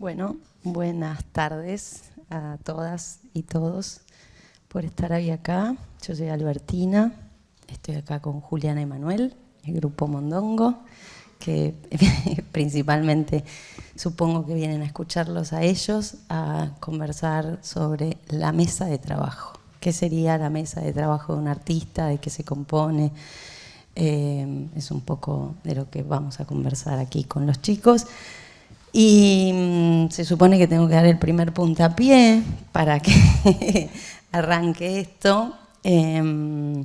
Bueno, buenas tardes a todas y todos por estar hoy acá. Yo soy Albertina, estoy acá con Juliana y Manuel, el grupo Mondongo, que principalmente supongo que vienen a escucharlos a ellos, a conversar sobre la mesa de trabajo. ¿Qué sería la mesa de trabajo de un artista? ¿De qué se compone? Es un poco de lo que vamos a conversar aquí con los chicos. Y se supone que tengo que dar el primer puntapié para que arranque esto. Y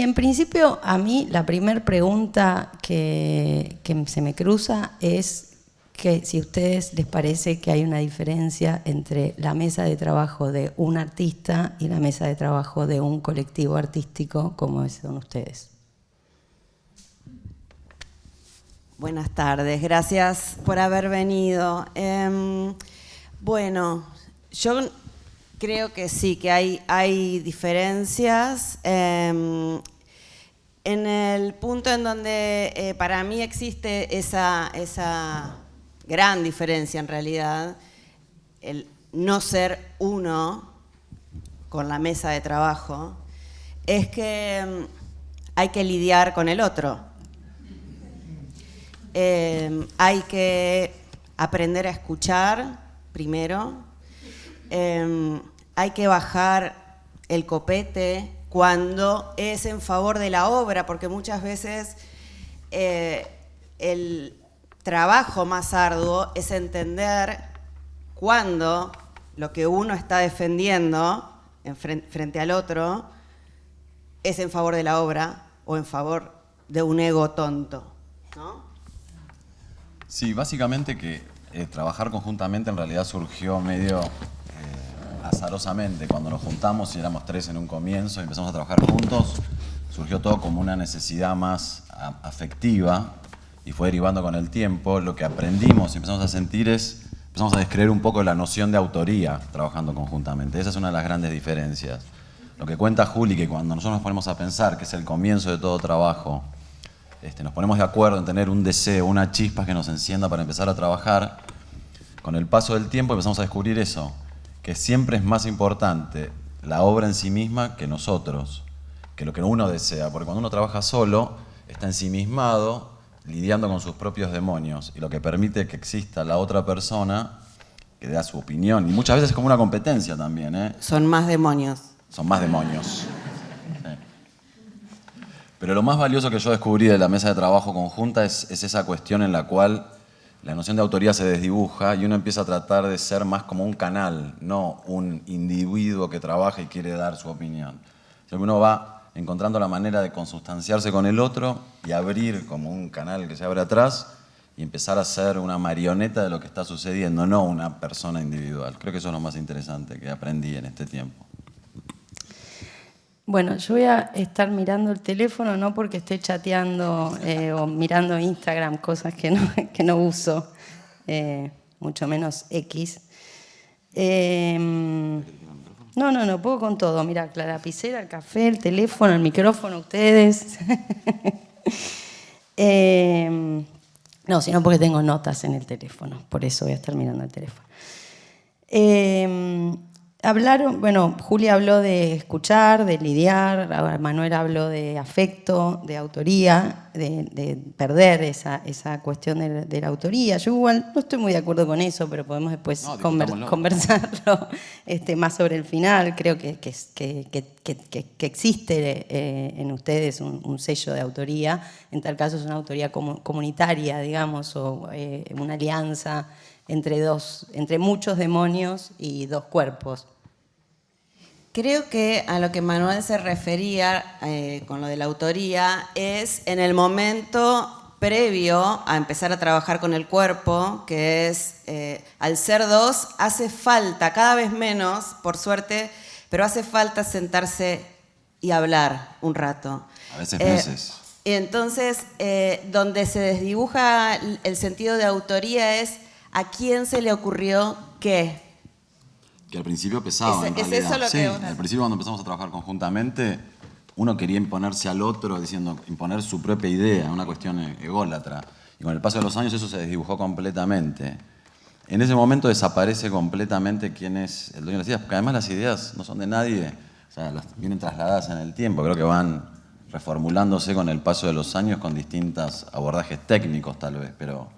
en principio a mí la primera pregunta que se me cruza es que si a ustedes les parece que hay una diferencia entre la mesa de trabajo de un artista y la mesa de trabajo de un colectivo artístico como son ustedes. Buenas tardes, gracias por haber venido. Bueno, yo creo que sí, que hay diferencias. En el punto en donde para mí existe esa gran diferencia en realidad, el no ser uno con la mesa de trabajo, es que hay que lidiar con el otro. Hay que aprender a escuchar primero, hay que bajar el copete cuando es en favor de la obra, porque muchas veces el trabajo más arduo es entender cuándo lo que uno está defendiendo frente al otro es en favor de la obra o en favor de un ego tonto, ¿no? Sí, básicamente que trabajar conjuntamente en realidad surgió medio azarosamente. Cuando nos juntamos y éramos 3 en un comienzo y empezamos a trabajar juntos, surgió todo como una necesidad más afectiva y fue derivando con el tiempo. Lo que aprendimos y empezamos a sentir empezamos a descreer un poco la noción de autoría trabajando conjuntamente. Esa es una de las grandes diferencias. Lo que cuenta Juli, que cuando nosotros nos ponemos a pensar que es el comienzo de todo trabajo, nos ponemos de acuerdo en tener un deseo, una chispa que nos encienda para empezar a trabajar. Con el paso del tiempo empezamos a descubrir eso, que siempre es más importante la obra en sí misma que nosotros, que lo que uno desea, porque cuando uno trabaja solo, está ensimismado, lidiando con sus propios demonios, y lo que permite que exista la otra persona que da su opinión, y muchas veces es como una competencia también, ¿eh? Son más demonios. Son más demonios. Pero lo más valioso que yo descubrí de la mesa de trabajo conjunta es esa cuestión en la cual la noción de autoría se desdibuja y uno empieza a tratar de ser más como un canal, no un individuo que trabaja y quiere dar su opinión. Sino que uno va encontrando la manera de consustanciarse con el otro y abrir como un canal que se abre atrás y empezar a ser una marioneta de lo que está sucediendo, no una persona individual. Creo que eso es lo más interesante que aprendí en este tiempo. Bueno, yo voy a estar mirando el teléfono, no porque esté chateando o mirando Instagram, cosas que no uso, mucho menos X. No, puedo con todo. Mira, la lapicera, el café, el teléfono, el micrófono, ustedes. No, sino porque tengo notas en el teléfono, por eso voy a estar mirando el teléfono. Julia habló de escuchar, de lidiar, Manuel habló de afecto, de autoría, de perder esa cuestión de la autoría. Yo igual no estoy muy de acuerdo con eso, pero podemos después conversarlo más sobre el final. Creo que existe en ustedes un sello de autoría. En tal caso es una autoría comunitaria, digamos, o una alianza entre muchos demonios y dos cuerpos. Creo que a lo que Manuel se refería con lo de la autoría es en el momento previo a empezar a trabajar con el cuerpo, que es, al ser dos, hace falta, cada vez menos, por suerte, pero hace falta sentarse y hablar un rato. A veces meses. Y entonces, donde se desdibuja el sentido de autoría es a quién se le ocurrió qué. Que al principio pesaba, en realidad. Eso lo sí, que al principio cuando empezamos a trabajar conjuntamente, uno quería imponerse al otro, imponer su propia idea, una cuestión ególatra. Y con el paso de los años eso se desdibujó completamente. en ese momento desaparece completamente quién es el dueño de las ideas, porque además las ideas no son de nadie, o sea, vienen trasladadas en el tiempo, creo que van reformulándose con el paso de los años con distintos abordajes técnicos tal vez, pero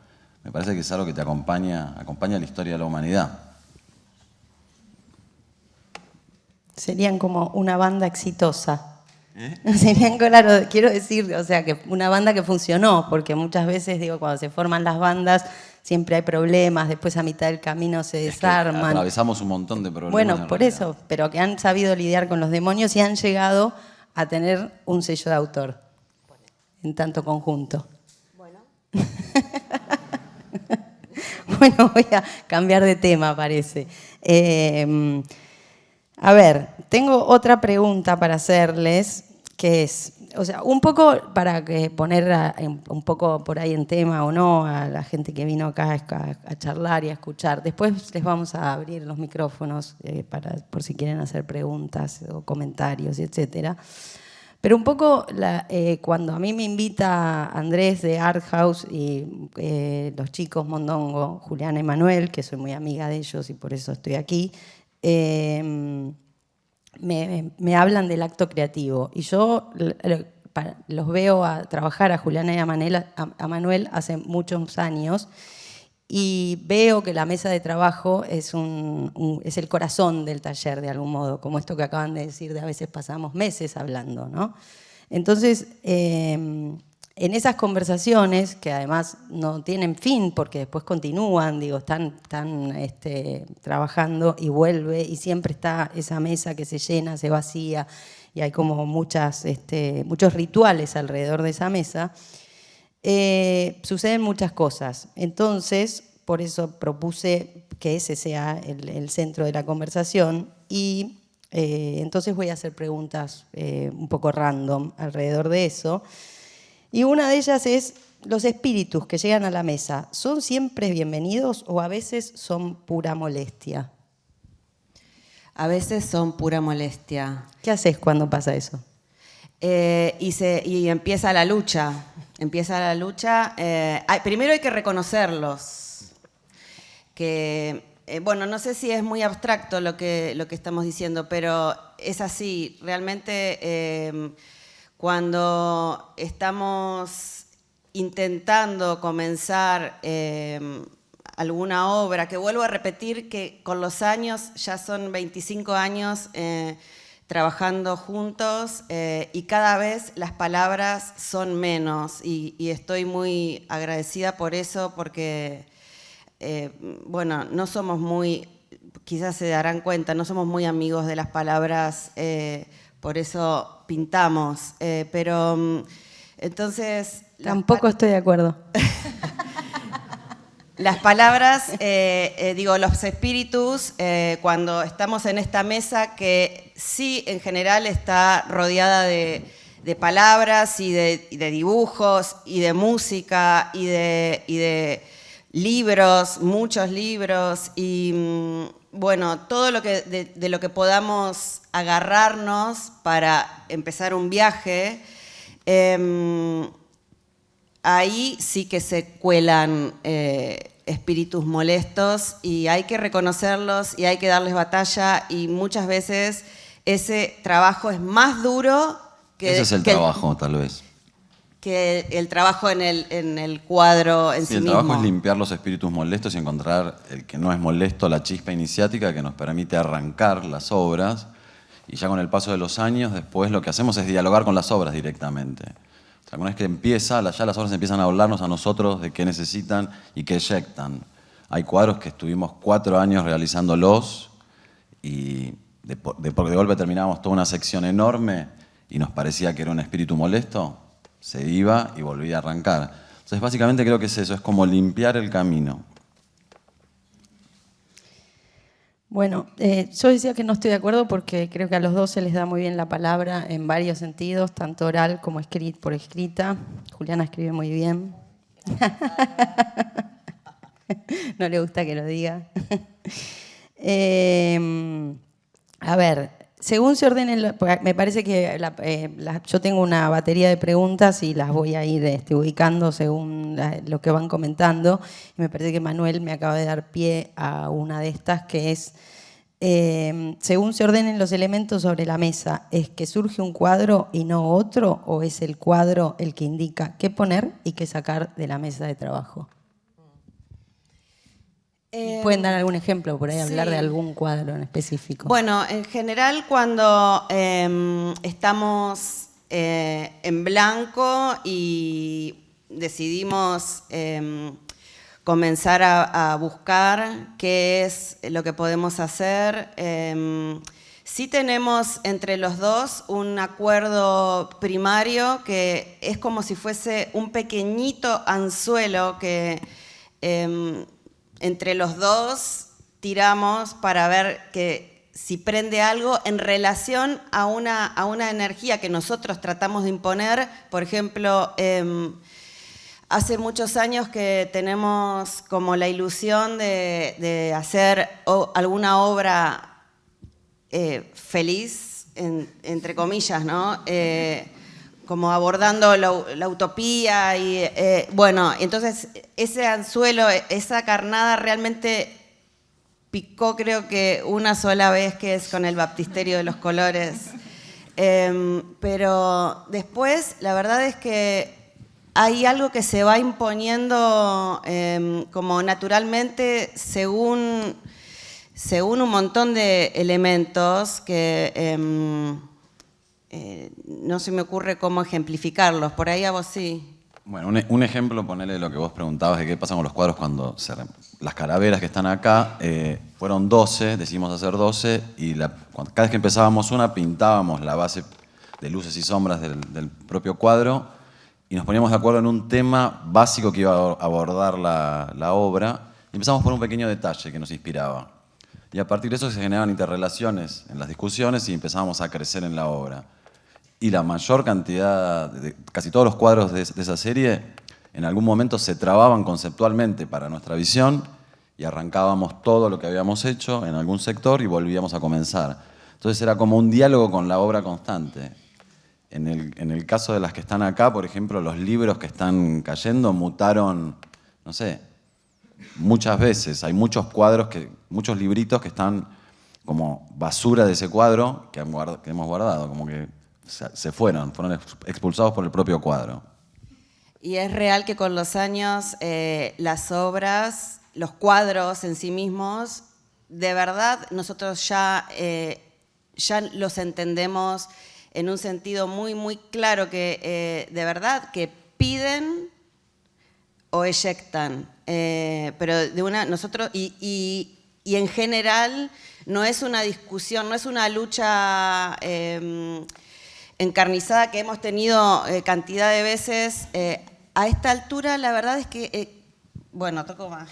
me parece que es algo que te acompaña la historia de la humanidad. Serían como una banda exitosa. Serían, claro, quiero decir, o sea, que una banda que funcionó, porque muchas veces, digo, cuando se forman las bandas, siempre hay problemas, después a mitad del camino se desarman. Atravesamos un montón de problemas. Bueno, por eso, pero que han sabido lidiar con los demonios y han llegado a tener un sello de autor, en tanto conjunto. Bueno. Bueno, voy a cambiar de tema, parece. A ver, tengo otra pregunta para hacerles, que es, o sea, un poco para poner un poco por ahí en tema o no a la gente que vino acá a charlar y a escuchar. Después les vamos a abrir los micrófonos por si quieren hacer preguntas o comentarios, etcétera. Pero un poco cuando a mí me invita Andrés de Art House y los chicos Mondongo, Juliana y Manuel, que soy muy amiga de ellos y por eso estoy aquí, me hablan del acto creativo. Y yo los veo trabajar a Juliana y a Manuel hace muchos años y veo que la mesa de trabajo es el corazón del taller, de algún modo, como esto que acaban de decir, de a veces pasamos meses hablando, ¿no? Entonces, en esas conversaciones, que además no tienen fin, porque después continúan, digo, están trabajando y vuelve, y siempre está esa mesa que se llena, se vacía, y hay como muchos rituales alrededor de esa mesa, suceden muchas cosas. Entonces, por eso propuse que ese sea el centro de la conversación y entonces voy a hacer preguntas un poco random alrededor de eso. Y una de ellas es, ¿los espíritus que llegan a la mesa son siempre bienvenidos o a veces son pura molestia? A veces son pura molestia. ¿Qué haces cuando pasa eso? Y empieza la lucha. Primero hay que reconocerlos. Bueno, no sé si es muy abstracto lo que estamos diciendo, pero es así. Realmente cuando estamos intentando comenzar alguna obra, que vuelvo a repetir que con los años, ya son 25 años trabajando juntos y cada vez las palabras son menos y estoy muy agradecida por eso porque, bueno, no somos muy, quizás se darán cuenta, no somos muy amigos de las palabras, por eso pintamos, pero entonces... Tampoco estoy de acuerdo. Las palabras, los espíritus, cuando estamos en esta mesa, que sí en general está rodeada de palabras y de dibujos y de música y de libros, muchos libros y bueno, todo lo que de lo que podamos agarrarnos para empezar un viaje, ahí sí que se cuelan espíritus molestos y hay que reconocerlos y hay que darles batalla y muchas veces ese trabajo es más duro que... Ese es el trabajo, tal vez. Que el trabajo en el cuadro en sí mismo. El trabajo es limpiar los espíritus molestos y encontrar el que no es molesto, la chispa iniciática que nos permite arrancar las obras y ya con el paso de los años después lo que hacemos es dialogar con las obras directamente. O sea, una vez que empieza, ya las obras empiezan a hablarnos a nosotros de qué necesitan y qué eyectan. Hay cuadros que estuvimos 4 años realizándolos y de golpe terminábamos toda una sección enorme y nos parecía que era un espíritu molesto, se iba y volvía a arrancar. Entonces, básicamente creo que es eso, es como limpiar el camino. Bueno, yo decía que no estoy de acuerdo porque creo que a los dos se les da muy bien la palabra en varios sentidos, tanto oral como por escrita. Juliana escribe muy bien. No le gusta que lo diga. A ver, según se ordenen, me parece que yo tengo una batería de preguntas y las voy a ir ubicando según lo que van comentando. Y me parece que Manuel me acaba de dar pie a una de estas, que es, según se ordenen los elementos sobre la mesa, ¿es que surge un cuadro y no otro? ¿O es el cuadro el que indica qué poner y qué sacar de la mesa de trabajo? ¿Pueden dar algún ejemplo, por ahí sí. hablar de algún cuadro en específico? Bueno, en general cuando estamos en blanco y decidimos comenzar a buscar qué es lo que podemos hacer, sí tenemos entre los dos un acuerdo primario que es como si fuese un pequeñito anzuelo que entre los dos tiramos para ver que si prende algo en relación a una energía que nosotros tratamos de imponer. Por ejemplo, hace muchos años que tenemos como la ilusión de hacer alguna obra feliz, entre comillas, ¿no? Como abordando la utopía y bueno, entonces ese anzuelo, esa carnada realmente picó, creo que una sola vez, que es con el baptisterio de los colores, pero después la verdad es que hay algo que se va imponiendo como naturalmente según un montón de elementos que no se me ocurre cómo ejemplificarlos. Por ahí a vos sí. Bueno, un ejemplo, ponele lo que vos preguntabas de qué pasa con los cuadros cuando las calaveras que están acá, fueron 12, decidimos hacer 12, y cada vez que empezábamos una, pintábamos la base de luces y sombras del propio cuadro, y nos poníamos de acuerdo en un tema básico que iba a abordar la obra, y empezamos por un pequeño detalle que nos inspiraba. Y a partir de eso se generaban interrelaciones en las discusiones y empezábamos a crecer en la obra. Y la mayor cantidad, casi todos los cuadros de esa serie, en algún momento se trababan conceptualmente para nuestra visión y arrancábamos todo lo que habíamos hecho en algún sector y volvíamos a comenzar. Entonces era como un diálogo con la obra constante. En el caso de las que están acá, por ejemplo, los libros que están cayendo mutaron, no sé, muchas veces. Hay muchos cuadros, muchos libritos que están como basura de ese cuadro que hemos guardado, como que se fueron expulsados por el propio cuadro. Y es real que con los años las obras, los cuadros en sí mismos, de verdad nosotros ya los entendemos en un sentido muy, muy claro, que de verdad que piden o eyectan. Pero nosotros, y en general no es una discusión, no es una lucha encarnizada que hemos tenido cantidad de veces. A esta altura la verdad es que, bueno, toco más.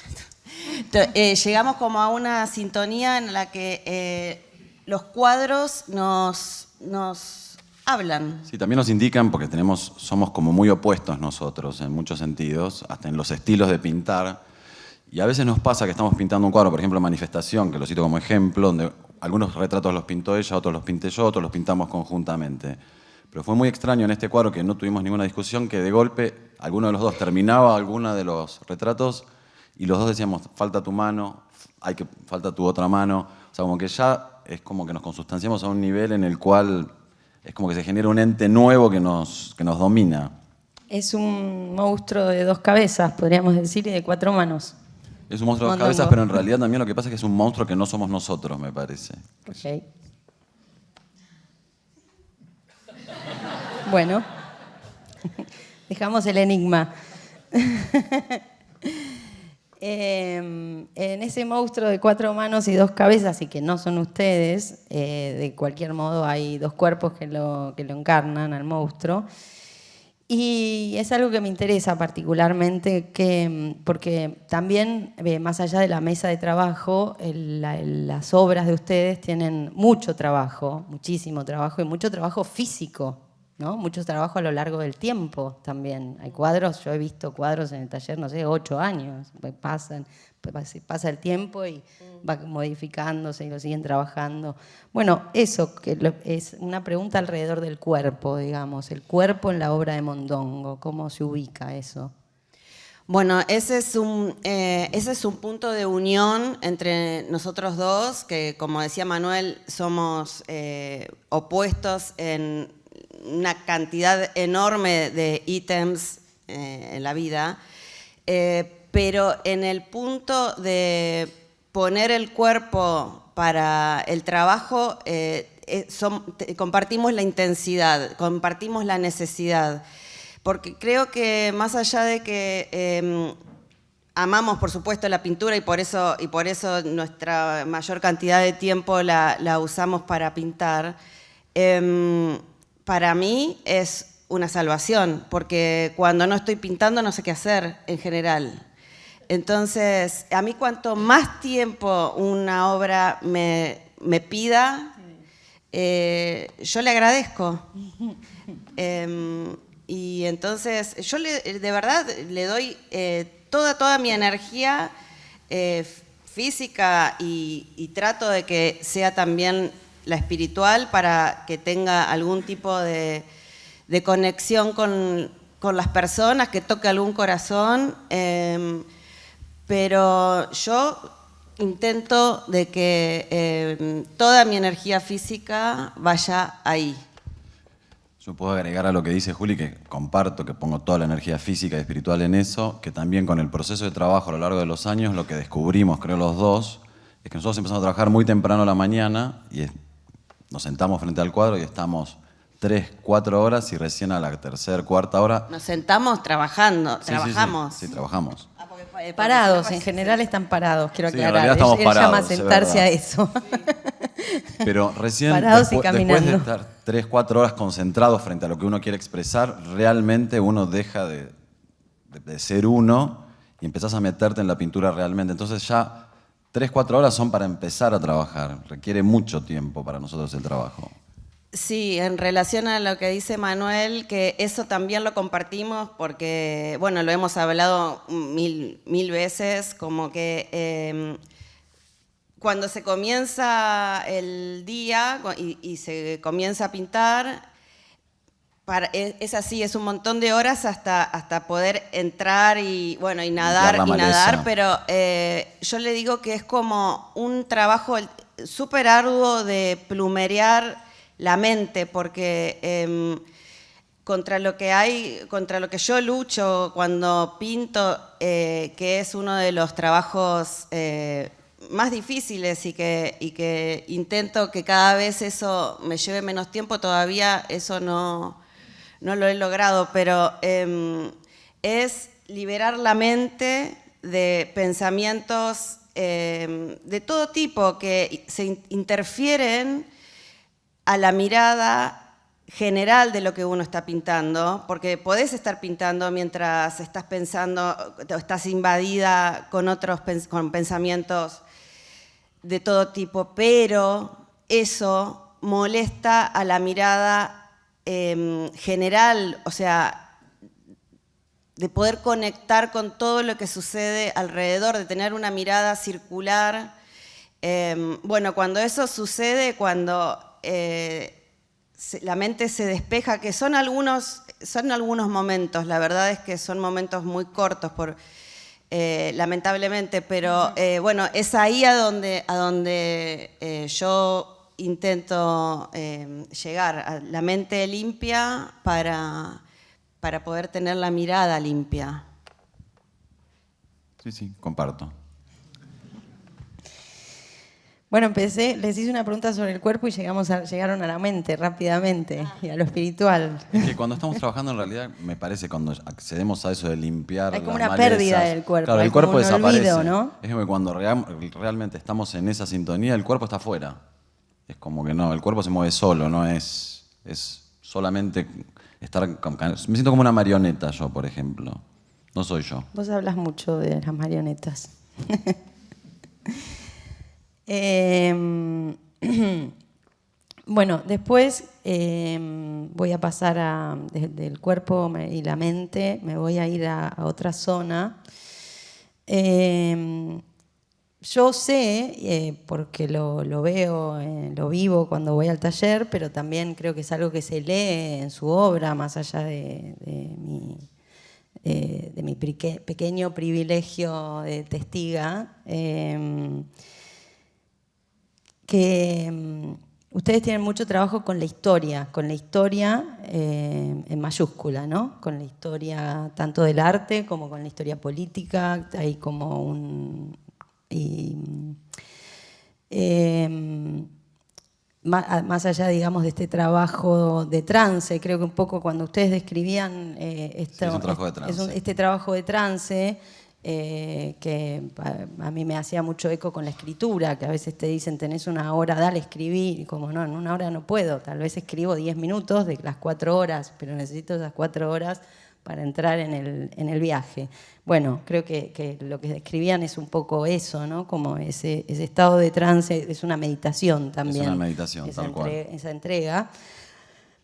Llegamos como a una sintonía en la que los cuadros nos hablan. Sí, también nos indican, porque somos como muy opuestos nosotros en muchos sentidos, hasta en los estilos de pintar. Y a veces nos pasa que estamos pintando un cuadro, por ejemplo, Manifestación, que lo cito como ejemplo, donde algunos retratos los pintó ella, otros los pinté yo, otros los pintamos conjuntamente. Pero fue muy extraño en este cuadro, que no tuvimos ninguna discusión, que de golpe alguno de los dos terminaba alguno de los retratos y los dos decíamos, falta tu mano, falta tu otra mano. O sea, como que ya es como que nos consustanciamos a un nivel en el cual es como que se genera un ente nuevo que nos domina. Es un monstruo de 2 cabezas, podríamos decir, y de 4 manos. Es un monstruo de 2 cabezas, pero en realidad también lo que pasa es que es un monstruo que no somos nosotros, me parece. Ok. Bueno, dejamos el enigma. En ese monstruo de 4 manos y 2 cabezas, y que no son ustedes, de cualquier modo hay 2 cuerpos que lo encarnan al monstruo. Y es algo que me interesa particularmente, porque también, más allá de la mesa de trabajo, las obras de ustedes tienen mucho trabajo, muchísimo trabajo y mucho trabajo físico, ¿no? Mucho trabajo a lo largo del tiempo también. Hay cuadros, yo he visto cuadros en el taller, no sé, 8 años, pasa el tiempo y va modificándose y lo siguen trabajando. Bueno, eso es una pregunta alrededor del cuerpo, digamos, el cuerpo en la obra de Mondongo, ¿cómo se ubica eso? Bueno, ese es un punto de unión entre nosotros dos, que como decía Manuel, somos opuestos en una cantidad enorme de ítems en la vida, pero en el punto de poner el cuerpo para el trabajo, compartimos la intensidad, compartimos la necesidad. Porque creo que más allá de que amamos, por supuesto, la pintura y por eso nuestra mayor cantidad de tiempo la usamos para pintar, para mí es una salvación, porque cuando no estoy pintando no sé qué hacer en general. Entonces, a mí cuanto más tiempo una obra me pida, yo le agradezco. Y entonces yo de verdad le doy toda mi energía física y trato de que sea también la espiritual para que tenga algún tipo de conexión con las personas, que toque algún corazón, pero yo intento de que toda mi energía física vaya ahí. Yo puedo agregar a lo que dice Juli, que comparto, que pongo toda la energía física y espiritual en eso, que también con el proceso de trabajo a lo largo de los años, lo que descubrimos, creo los dos, es que nosotros empezamos a trabajar muy temprano a la mañana y nos sentamos frente al cuadro y estamos 3, 4 horas y recién a la tercera, cuarta hora... Nos sentamos trabajando, sí, trabajamos. Sí, trabajamos. Parados, en general están parados, quiero aclarar. En realidad estamos Él parados, llama a sentarse a eso. Pero recién, parados y después caminando. de estar 3, 4 horas concentrados frente a lo que uno quiere expresar, realmente uno deja de ser uno y empezás a meterte en la pintura realmente. Entonces ya 3, 4 horas son para empezar a trabajar. Requiere mucho tiempo para nosotros el trabajo. Sí, en relación a lo que dice Manuel, que eso también lo compartimos porque, bueno, lo hemos hablado mil veces, como que cuando se comienza el día y se comienza a pintar, es así, es un montón de horas hasta poder entrar y, bueno, y nadar, pero yo le digo que es como un trabajo súper arduo de plumerear la mente, porque contra lo que yo lucho cuando pinto, que es uno de los trabajos más difíciles y que intento que cada vez eso me lleve menos tiempo, todavía eso no lo he logrado, pero es liberar la mente de pensamientos de todo tipo que se interfieren a la mirada general de lo que uno está pintando, porque podés estar pintando mientras estás pensando, estás invadida con pensamientos de todo tipo, pero eso molesta a la mirada general, o sea, de poder conectar con todo lo que sucede alrededor, de tener una mirada circular. Bueno, cuando eso sucede, cuando la mente se despeja, que son algunos momentos, la verdad es que son momentos muy cortos, lamentablemente, pero bueno, es ahí a donde yo intento llegar, a la mente limpia para poder tener la mirada limpia. Sí, comparto. Bueno, les hice una pregunta sobre el cuerpo y llegaron a la mente rápidamente y a lo espiritual. Es que cuando estamos trabajando, en realidad, me parece, cuando accedemos a eso de limpiar hay como las una malezas, pérdida del cuerpo. Claro, hay el cuerpo como un desaparece. olvido, ¿no? Es que cuando realmente estamos en esa sintonía, el cuerpo está afuera. Es como que no, el cuerpo se mueve solo, no es solamente estar... Me siento como una marioneta yo, por ejemplo. No soy yo. Vos hablas mucho de las marionetas. Bueno, después voy a pasar del cuerpo y la mente, me voy a ir a otra zona. Yo sé, porque lo veo, lo vivo cuando voy al taller, pero también creo que es algo que se lee en su obra, más allá de mi pequeño privilegio de testiga, que ustedes tienen mucho trabajo con la historia en mayúscula, ¿no? Con la historia tanto del arte como con la historia política. Hay como un... más allá, digamos, de este trabajo de trance, creo que un poco cuando ustedes describían Sí, es un trabajo de trance. este trabajo de trance, que a mí me hacía mucho eco con la escritura, que a veces te dicen, tenés una hora, dale, escribí, y como no, en una hora no puedo, tal vez escribo 10 minutos de las 4 horas, pero necesito esas 4 horas para entrar en el viaje. Bueno, creo que lo que describían es un poco eso, ¿no? Como ese estado de trance, es una meditación también. Es una meditación, tal cual. Esa entrega.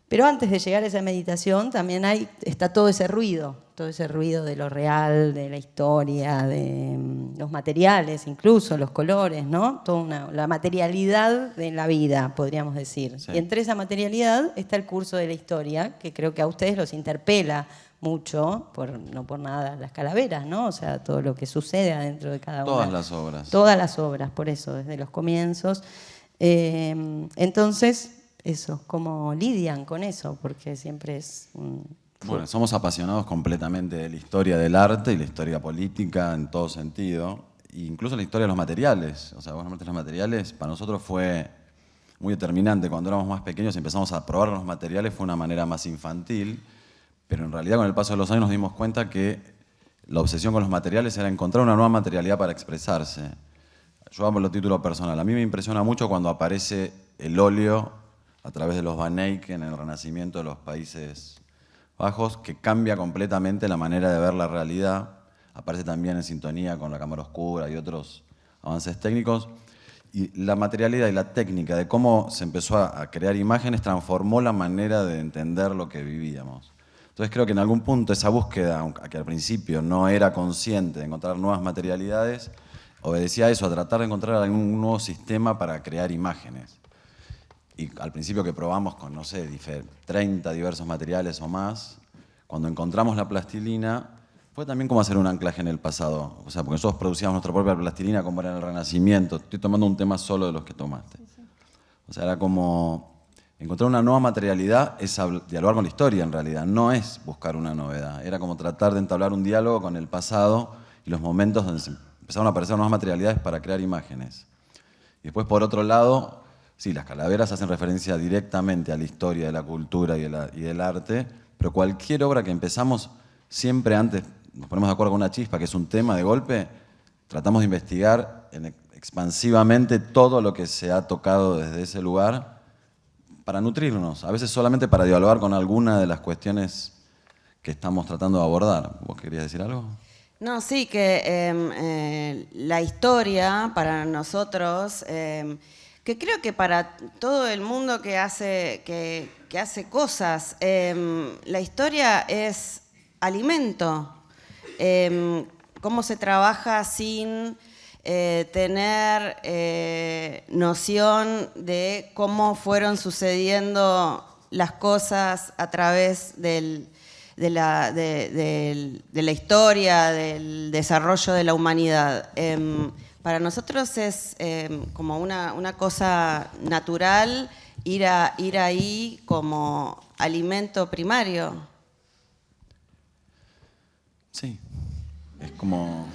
Pero antes de llegar a esa meditación también está todo ese ruido de lo real, de la historia, de los materiales, incluso los colores, ¿no? La materialidad de la vida, podríamos decir. Sí. Y entre esa materialidad está el curso de la historia, que creo que a ustedes los interpela mucho, no por nada las calaveras, ¿no? O sea, todo lo que sucede adentro de cada una. Todas las obras. Todas las obras, por eso, desde los comienzos. Entonces, eso, ¿cómo lidian con eso? Porque siempre es Bueno, somos apasionados completamente de la historia del arte y la historia política en todo sentido, e incluso la historia de los materiales. O sea, los materiales para nosotros fue muy determinante. Cuando éramos más pequeños empezamos a probar los materiales, fue una manera más infantil, pero en realidad con el paso de los años nos dimos cuenta que la obsesión con los materiales era encontrar una nueva materialidad para expresarse. Yo hablo a título personal. A mí me impresiona mucho cuando aparece el óleo a través de los Van Eyck en el Renacimiento de los Países Bajos, que cambia completamente la manera de ver la realidad. Aparece también en sintonía con la cámara oscura y otros avances técnicos. Y la materialidad y la técnica de cómo se empezó a crear imágenes transformó la manera de entender lo que vivíamos. Entonces creo que en algún punto esa búsqueda, aunque al principio no era consciente de encontrar nuevas materialidades, obedecía a eso, a tratar de encontrar algún nuevo sistema para crear imágenes. Y al principio que probamos con, no sé, 30 diversos materiales o más, cuando encontramos la plastilina, fue también como hacer un anclaje en el pasado. O sea, porque nosotros producíamos nuestra propia plastilina como era en el Renacimiento. Estoy tomando un tema solo de los que tomaste. O sea, era como encontrar una nueva materialidad, es dialogar con la historia en realidad, no es buscar una novedad. Era como tratar de entablar un diálogo con el pasado y los momentos donde empezaron a aparecer nuevas materialidades para crear imágenes. Y después, por otro lado, sí, las calaveras hacen referencia directamente a la historia de la cultura y del arte, pero cualquier obra que empezamos, siempre antes nos ponemos de acuerdo con una chispa, que es un tema de golpe, tratamos de investigar expansivamente todo lo que se ha tocado desde ese lugar para nutrirnos, a veces solamente para dialogar con alguna de las cuestiones que estamos tratando de abordar. ¿Vos querías decir algo? No, sí, que la historia para nosotros... que creo que para todo el mundo que hace cosas, la historia es alimento. Cómo se trabaja sin tener noción de cómo fueron sucediendo las cosas a través de la historia, del desarrollo de la humanidad. Para nosotros es como una cosa natural ir ahí como alimento primario. Sí, es como...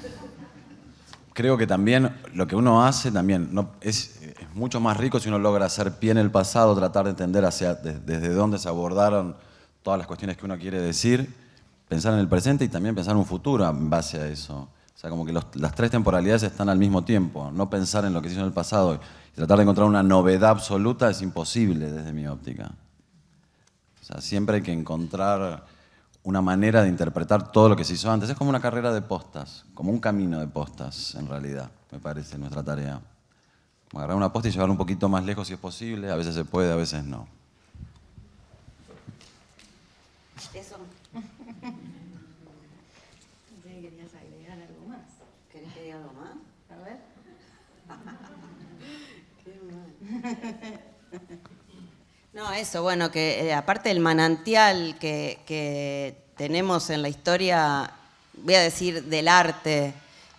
Creo que también lo que uno hace también es mucho más rico si uno logra hacer pie en el pasado, tratar de entender desde dónde se abordaron todas las cuestiones que uno quiere decir, pensar en el presente y también pensar en un futuro en base a eso. O sea, como que las tres temporalidades están al mismo tiempo. No pensar en lo que se hizo en el pasado y tratar de encontrar una novedad absoluta es imposible desde mi óptica. O sea, siempre hay que encontrar una manera de interpretar todo lo que se hizo antes. Es como una carrera de postas, como un camino de postas, en realidad, me parece, nuestra tarea. agarrar una posta y llevarla un poquito más lejos si es posible. A veces se puede, a veces no. Eso. ¿Querías agregar algo más? ¿Querés que diga algo más? A ver. No, eso, bueno, que aparte del manantial que tenemos en la historia, voy a decir del arte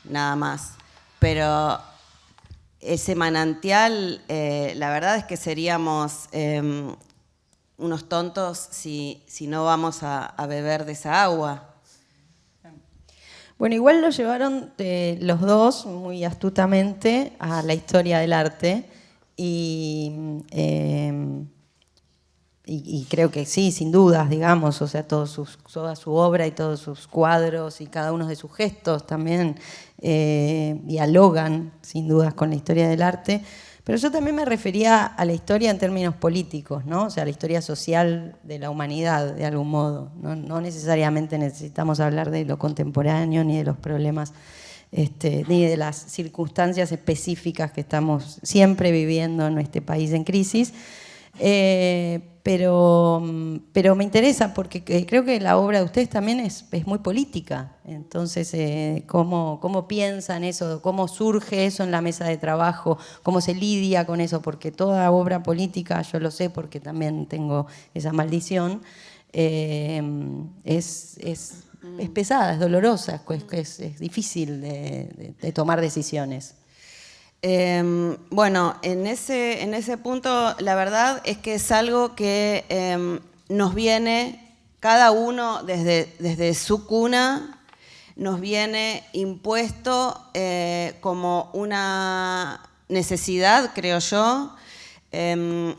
nada más, pero ese manantial, la verdad es que seríamos unos tontos si no vamos a beber de esa agua. Bueno, igual lo llevaron los dos muy astutamente a la historia del arte y creo que sí, sin dudas, digamos, o sea, toda su obra y todos sus cuadros y cada uno de sus gestos también dialogan, sin dudas, con la historia del arte. Pero yo también me refería a la historia en términos políticos, ¿no? O sea, la historia social de la humanidad, de algún modo. No necesariamente necesitamos hablar de lo contemporáneo, ni de los problemas, ni de las circunstancias específicas que estamos siempre viviendo en este país en crisis. Pero me interesa porque creo que la obra de ustedes también es muy política. Entonces, ¿cómo piensan eso? ¿Cómo surge eso en la mesa de trabajo? ¿Cómo se lidia con eso? Porque toda obra política, yo lo sé porque también tengo esa maldición, es pesada, es dolorosa, es difícil de tomar decisiones. Bueno, en ese punto la verdad es que es algo que nos viene, cada uno desde su cuna, nos viene impuesto como una necesidad, creo yo.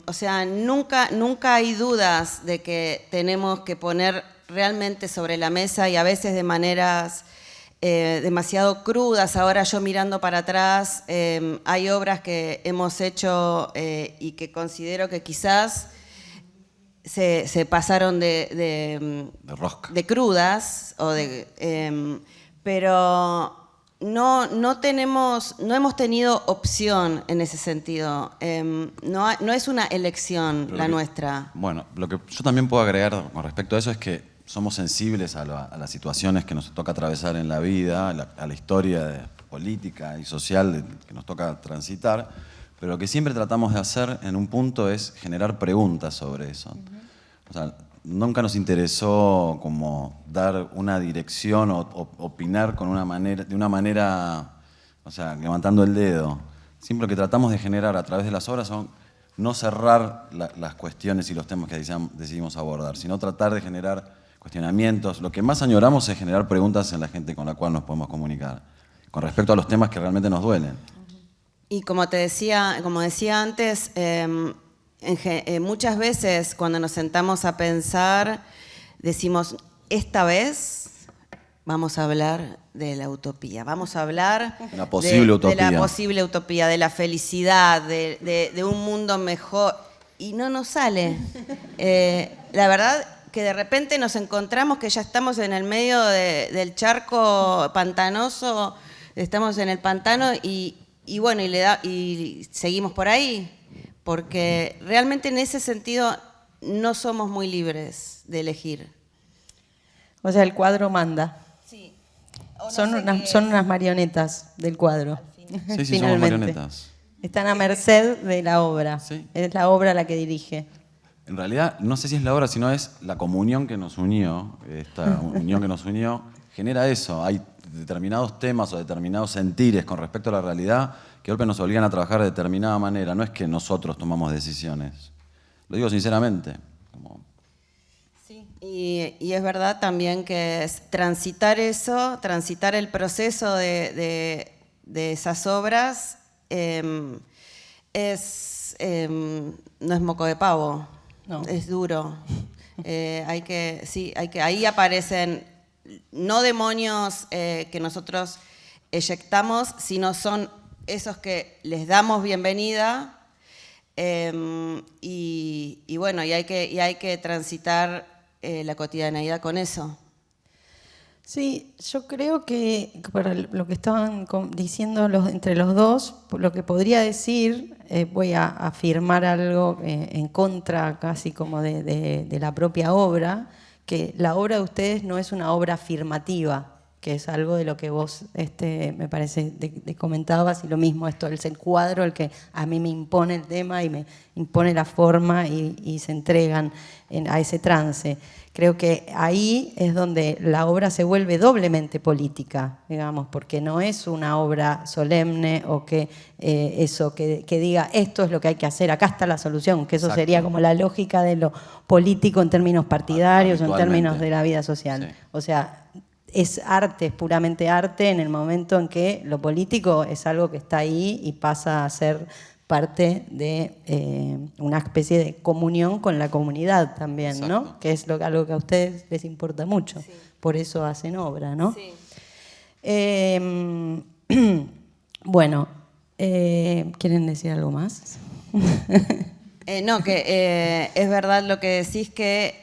O sea, nunca hay dudas de que tenemos que poner realmente sobre la mesa y a veces de maneras demasiado crudas. Ahora yo mirando para atrás, hay obras que hemos hecho y que considero que quizás se pasaron de crudas, pero no hemos tenido opción en ese sentido. No es una elección la nuestra. Bueno, lo que yo también puedo agregar con respecto a eso es que somos sensibles a las situaciones que nos toca atravesar en la vida, a la historia política y social que nos toca transitar, pero lo que siempre tratamos de hacer en un punto es generar preguntas sobre eso. O sea, nunca nos interesó como dar una dirección o opinar de una manera, o sea, levantando el dedo. Siempre lo que tratamos de generar a través de las obras son no cerrar las cuestiones y los temas que decidimos abordar, sino tratar de generar cuestionamientos. Lo que más añoramos es generar preguntas en la gente con la cual nos podemos comunicar, con respecto a los temas que realmente nos duelen. Y como decía antes, muchas veces cuando nos sentamos a pensar, decimos, esta vez vamos a hablar de la utopía, vamos a hablar de la posible utopía, de la felicidad, de un mundo mejor, y no nos sale. La verdad que de repente nos encontramos que ya estamos en el medio del charco pantanoso, estamos en el pantano y bueno, y seguimos por ahí, porque realmente en ese sentido no somos muy libres de elegir. O sea, el cuadro manda. Sí. Son unas marionetas del cuadro. Sí, somos marionetas. Están a merced de la obra. Sí. Es la obra la que dirige. En realidad, no sé si es la obra, sino es la comunión que nos unió. Esta unión que nos unió genera eso. Hay determinados temas o determinados sentires con respecto a la realidad que de golpe nos obligan a trabajar de determinada manera. No es que nosotros tomamos decisiones. Lo digo sinceramente. Sí, y es verdad también que es transitar eso, transitar el proceso de esas obras, no es moco de pavo. No. Es duro. Ahí aparecen no demonios que nosotros eyectamos, sino son esos que les damos bienvenida y bueno, y hay que transitar la cotidianeidad con eso. Sí, yo creo que para lo que estaban diciendo entre los dos, lo que podría decir, voy a afirmar algo en contra casi como de la propia obra, que la obra de ustedes no es una obra afirmativa, que es algo de lo que vos me parece comentabas, y lo mismo, esto es el cuadro el que a mí me impone el tema y me impone la forma y se entregan a ese trance. Creo que ahí es donde la obra se vuelve doblemente política, digamos, porque no es una obra solemne o que diga esto es lo que hay que hacer, acá está la solución, que eso Exacto. sería como la lógica de lo político en términos partidarios o en términos Habitualmente. de la vida social. Sí. O sea, es arte, es puramente arte en el momento en que lo político es algo que está ahí y pasa a ser parte de una especie de comunión con la comunidad también, Exacto. ¿no? Que es algo que a ustedes les importa mucho. Sí. Por eso hacen obra, ¿no? Sí. Bueno, ¿quieren decir algo más? No, que es verdad lo que decís, que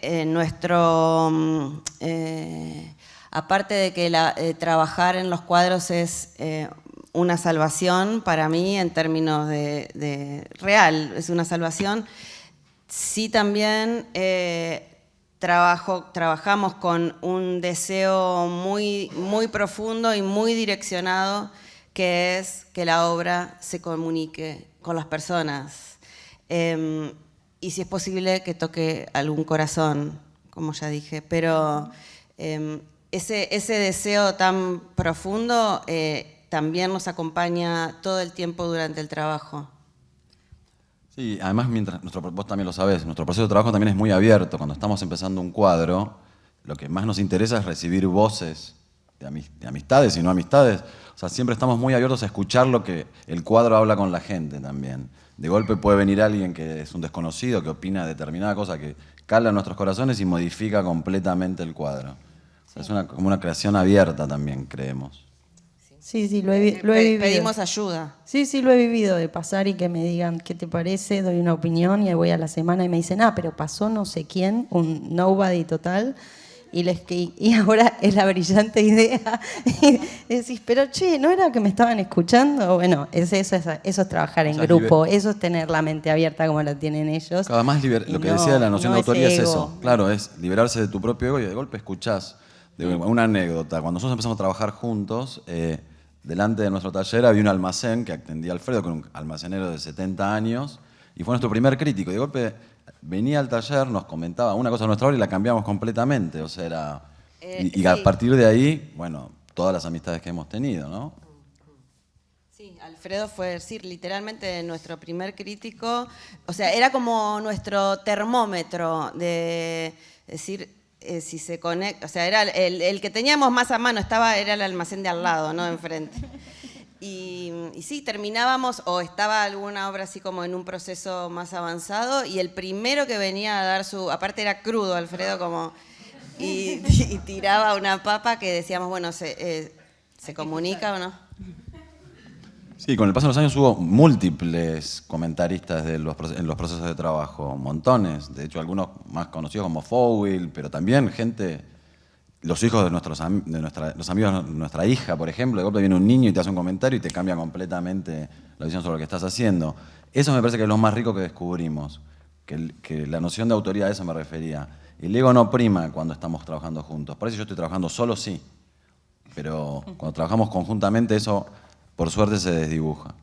aparte de que trabajar en los cuadros es una salvación para mí en términos de real, es una salvación. Sí, también trabajamos con un deseo muy, muy profundo y muy direccionado, que es que la obra se comunique con las personas. Y si es posible que toque algún corazón, como ya dije, pero ese deseo tan profundo también nos acompaña todo el tiempo durante el trabajo. Sí, además, vos también lo sabés, nuestro proceso de trabajo también es muy abierto. Cuando estamos empezando un cuadro, lo que más nos interesa es recibir voces de amistades y no amistades. O sea, siempre estamos muy abiertos a escuchar lo que el cuadro habla con la gente también. De golpe puede venir alguien que es un desconocido, que opina determinada cosa, que cala en nuestros corazones y modifica completamente el cuadro. O sea, es como una creación abierta también, creemos. Sí, lo he vivido. Pedimos ayuda. Sí, lo he vivido, de pasar y que me digan qué te parece, doy una opinión y voy a la semana y me dicen, pero pasó no sé quién, un nobody total, y ahora es la brillante idea. Y decís, pero che, ¿no era que me estaban escuchando? Bueno, eso es trabajar en grupo, eso es tener la mente abierta como la tienen ellos. Además, lo que decía de la noción de autoría es eso. Claro, es liberarse de tu propio ego y de golpe escuchás. Una anécdota, cuando nosotros empezamos a trabajar juntos, delante de nuestro taller había un almacén que atendía Alfredo, que era un almacenero de 70 años, y fue nuestro primer crítico. Y de golpe venía al taller, nos comentaba una cosa de nuestra obra y la cambiamos completamente. O sea, era... y a partir de ahí, bueno, todas las amistades que hemos tenido, ¿no? Sí, Alfredo fue decir, literalmente nuestro primer crítico. O sea, era como nuestro termómetro de decir... si se conecta, o sea, era el que teníamos más a mano, era el almacén de al lado, no enfrente. Y sí, terminábamos, o estaba alguna obra así como en un proceso más avanzado, y el primero que venía a dar aparte era crudo, Alfredo, como, y tiraba una papa que decíamos, bueno, ¿se comunica o no? Sí, con el paso de los años hubo múltiples comentaristas en los procesos de trabajo, montones. De hecho, algunos más conocidos como Fowell, pero también gente, los hijos de los amigos de nuestra hija, por ejemplo. De golpe viene un niño y te hace un comentario y te cambia completamente la visión sobre lo que estás haciendo. Eso me parece que es lo más rico que descubrimos, que la noción de autoría, a eso me refería. El ego no prima cuando estamos trabajando juntos. Por eso yo estoy trabajando solo, sí. Pero cuando trabajamos conjuntamente, eso... por suerte se desdibuja.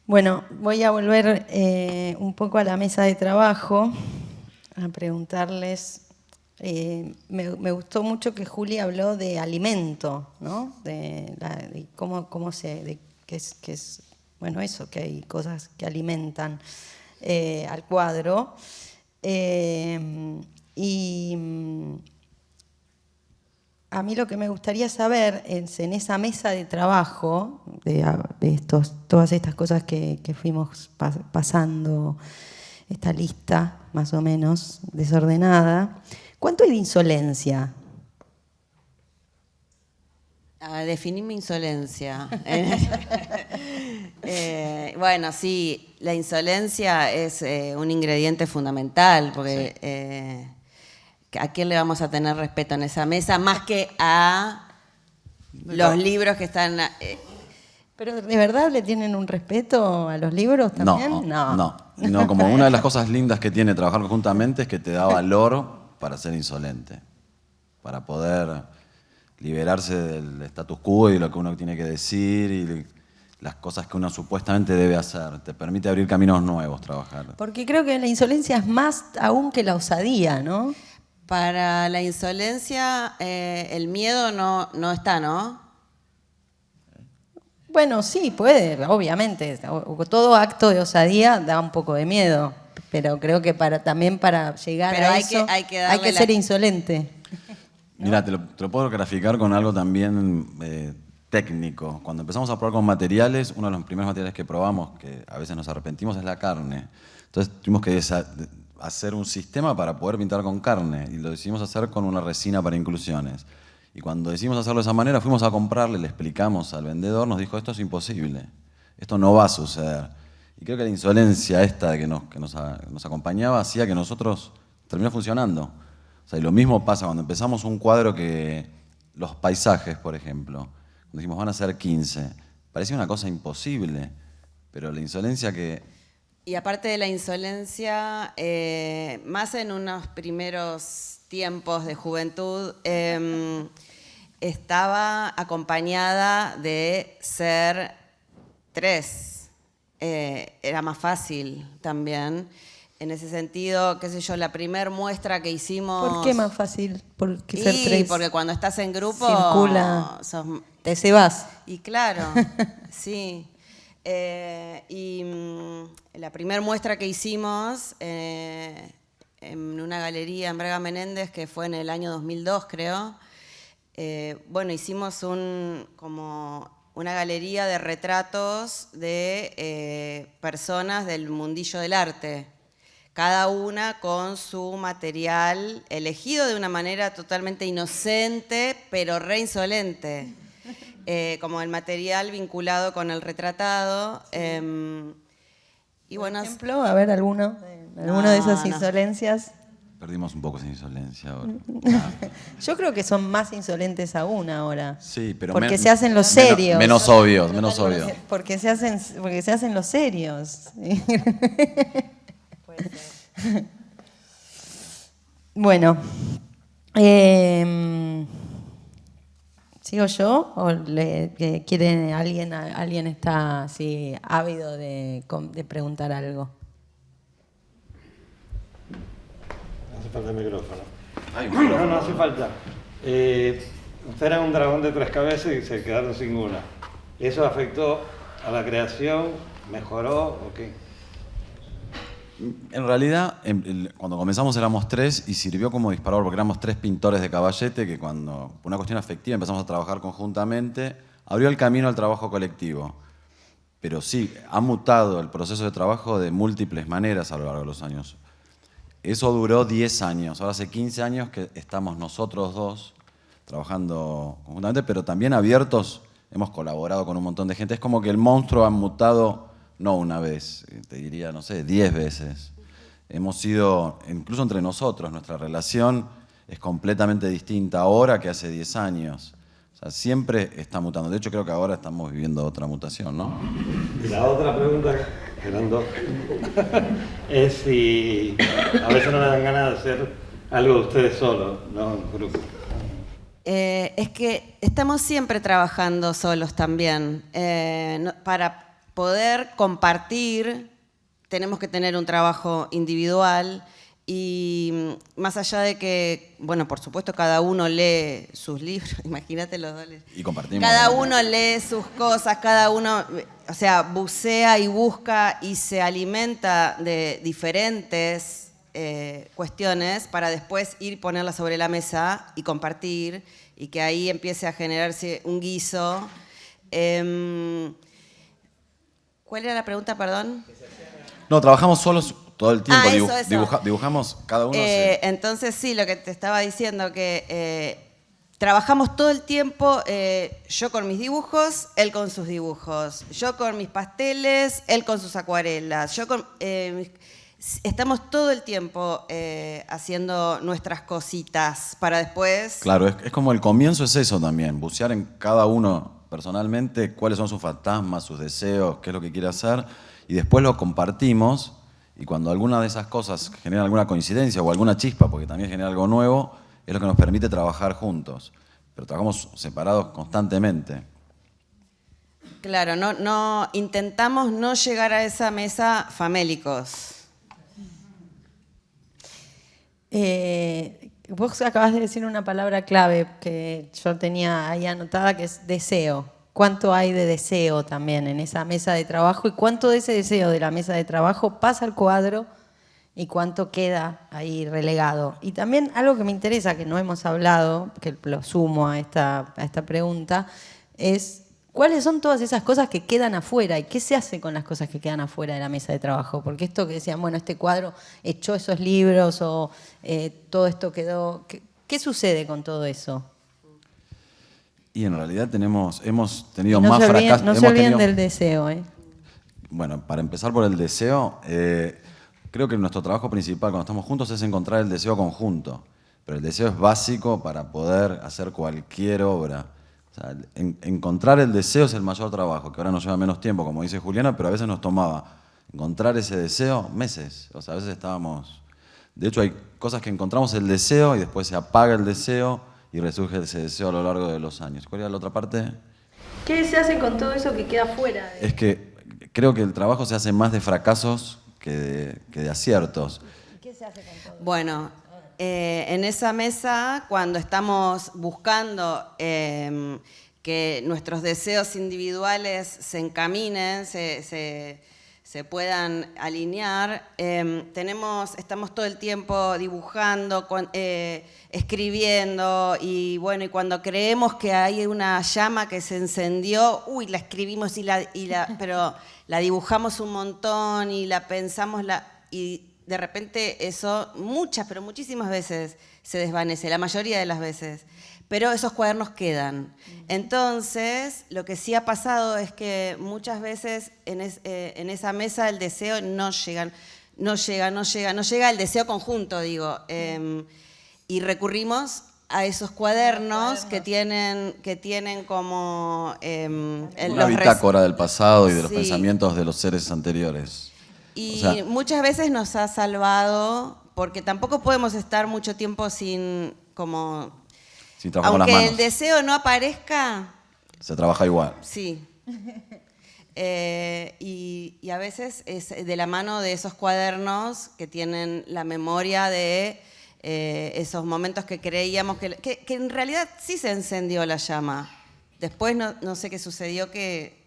Bueno, voy a volver un poco a la mesa de trabajo, a preguntarles. Me gustó mucho que Juli habló de alimento, ¿no? De cómo bueno, eso, que hay cosas que alimentan al cuadro. A mí lo que me gustaría saber es, en esa mesa de trabajo, todas estas cosas que fuimos pasando, esta lista más o menos desordenada, ¿cuánto hay de insolencia? Definime insolencia. Bueno, sí, la insolencia es un ingrediente fundamental, porque... ¿A quién le vamos a tener respeto en esa mesa? Más que a los libros que están... ¿Pero de verdad le tienen un respeto a los libros también? No, como una de las cosas lindas que tiene trabajar conjuntamente es que te da valor para ser insolente, para poder liberarse del status quo y de lo que uno tiene que decir y las cosas que uno supuestamente debe hacer. Te permite abrir caminos nuevos trabajar. Porque creo que la insolencia es más aún que la osadía, ¿no? Para la insolencia, el miedo no está, ¿no? Bueno, sí, puede, obviamente. Todo acto de osadía da un poco de miedo, pero creo que también para llegar a eso hay que ser insolente. ¿No? Mira, te lo puedo graficar con algo también técnico. Cuando empezamos a probar con materiales, uno de los primeros materiales que probamos, que a veces nos arrepentimos, es la carne. Entonces tuvimos que hacer un sistema para poder pintar con carne y lo decidimos hacer con una resina para inclusiones. Y cuando decidimos hacerlo de esa manera, fuimos a comprarle, le explicamos al vendedor, nos dijo, esto es imposible, esto no va a suceder. Y creo que la insolencia esta que nos acompañaba hacía que nosotros terminó funcionando. O sea, y lo mismo pasa cuando empezamos un cuadro que los paisajes, por ejemplo, cuando dijimos van a ser 15, parecía una cosa imposible, pero la insolencia que... Y aparte de la insolencia, más en unos primeros tiempos de juventud, estaba acompañada de ser 3. Era más fácil también. En ese sentido, qué sé yo, la primer muestra que hicimos... ¿Por qué más fácil? Porque ser 3. Porque cuando estás en grupo... Circula, te cebas. Y claro, sí. La primera muestra que hicimos en una galería en Braga Menéndez, que fue en el año 2002, creo, hicimos como una galería de retratos de personas del mundillo del arte, cada una con su material elegido de una manera totalmente inocente, pero re insolente. Como el material vinculado con el retratado. Por ejemplo, a ver, alguno de esas insolencias. Perdimos un poco esa insolencia ahora. Yo creo que son más insolentes aún ahora. Sí, pero porque se hacen los serios. Menos obvios. Porque se hacen los serios. Puede ser. Bueno. ¿Sigo yo? ¿O quieren alguien está así ávido de preguntar algo? No hace falta el micrófono. Hay un micrófono. No hace falta. Ustedes eran un dragón de 3 cabezas y se quedaron sin una. ¿Eso afectó a la creación? ¿Mejoró o qué? En realidad, cuando comenzamos éramos 3 y sirvió como disparador porque éramos 3 pintores de caballete que cuando, por una cuestión afectiva, empezamos a trabajar conjuntamente, abrió el camino al trabajo colectivo. Pero sí, ha mutado el proceso de trabajo de múltiples maneras a lo largo de los años. Eso duró 10 años, ahora hace 15 años que estamos nosotros dos trabajando conjuntamente, pero también abiertos, hemos colaborado con un montón de gente. Es como que el monstruo ha mutado no una vez, te diría, no sé, 10 veces. Hemos sido, incluso entre nosotros, nuestra relación es completamente distinta ahora que hace 10 años. O sea, siempre está mutando. De hecho, creo que ahora estamos viviendo otra mutación, ¿no? Y la otra pregunta, que eran 2, es si a veces no le dan ganas de hacer algo de ustedes solos, no en grupo. Es que estamos siempre trabajando solos también. Para poder compartir, tenemos que tener un trabajo individual y más allá de que, bueno, por supuesto cada uno lee sus libros, imagínate los dos. Y compartimos. Cada uno lee sus cosas, cada uno, o sea, bucea y busca y se alimenta de diferentes cuestiones para después ir y ponerlas sobre la mesa y compartir y que ahí empiece a generarse un guiso. ¿Cuál era la pregunta, perdón? No, trabajamos solos todo el tiempo, Eso. dibujamos cada uno. Entonces sí, lo que te estaba diciendo, que trabajamos todo el tiempo, yo con mis dibujos, él con sus dibujos, yo con mis pasteles, él con sus acuarelas, estamos todo el tiempo haciendo nuestras cositas para después... Claro, es como el comienzo es eso también, bucear en cada uno personalmente cuáles son sus fantasmas, sus deseos, qué es lo que quiere hacer, y después lo compartimos, y cuando alguna de esas cosas genera alguna coincidencia o alguna chispa, porque también genera algo nuevo, es lo que nos permite trabajar juntos. Pero trabajamos separados constantemente. Claro, no intentamos no llegar a esa mesa famélicos. Vos acabas de decir una palabra clave que yo tenía ahí anotada, que es deseo. ¿Cuánto hay de deseo también en esa mesa de trabajo? ¿Y cuánto de ese deseo de la mesa de trabajo pasa al cuadro? ¿Y cuánto queda ahí relegado? Y también algo que me interesa, que no hemos hablado, que lo sumo a esta pregunta, es ¿cuáles son todas esas cosas que quedan afuera? ¿Y qué se hace con las cosas que quedan afuera de la mesa de trabajo? Porque esto que decían, bueno, este cuadro echó esos libros o todo esto quedó... ¿Qué sucede con todo eso? Y en realidad hemos tenido no más fracasos. No se olviden del deseo. Bueno, para empezar por el deseo, creo que nuestro trabajo principal cuando estamos juntos es encontrar el deseo conjunto. Pero el deseo es básico para poder hacer cualquier obra. O sea, encontrar el deseo es el mayor trabajo, que ahora nos lleva menos tiempo, como dice Juliana, pero a veces nos tomaba encontrar ese deseo meses. O sea, a veces estábamos... De hecho, hay cosas que encontramos el deseo y después se apaga el deseo y resurge ese deseo a lo largo de los años. ¿Cuál era la otra parte? ¿Qué se hace con todo eso que queda fuera? Es que creo que el trabajo se hace más de fracasos que de aciertos. ¿Qué se hace con todo eso? Bueno, en esa mesa, cuando estamos buscando que nuestros deseos individuales se encaminen, se puedan alinear, estamos todo el tiempo dibujando, escribiendo, y bueno, y cuando creemos que hay una llama que se encendió, la escribimos pero la dibujamos un montón y la pensamos, y de repente eso pero muchísimas veces se desvanece, la mayoría de las veces. Pero esos cuadernos quedan. Entonces, lo que sí ha pasado es que muchas veces en esa mesa el deseo no llega el deseo conjunto, digo. Y recurrimos a esos cuadernos que tienen como... una bitácora del pasado y de los pensamientos de los seres anteriores. Y muchas veces nos ha salvado, porque tampoco podemos estar mucho tiempo sin trabajar con las manos. Aunque el deseo no aparezca... Se trabaja igual. Sí. Y a veces es de la mano de esos cuadernos que tienen la memoria de esos momentos que creíamos que en realidad sí se encendió la llama. Después no sé qué sucedió que...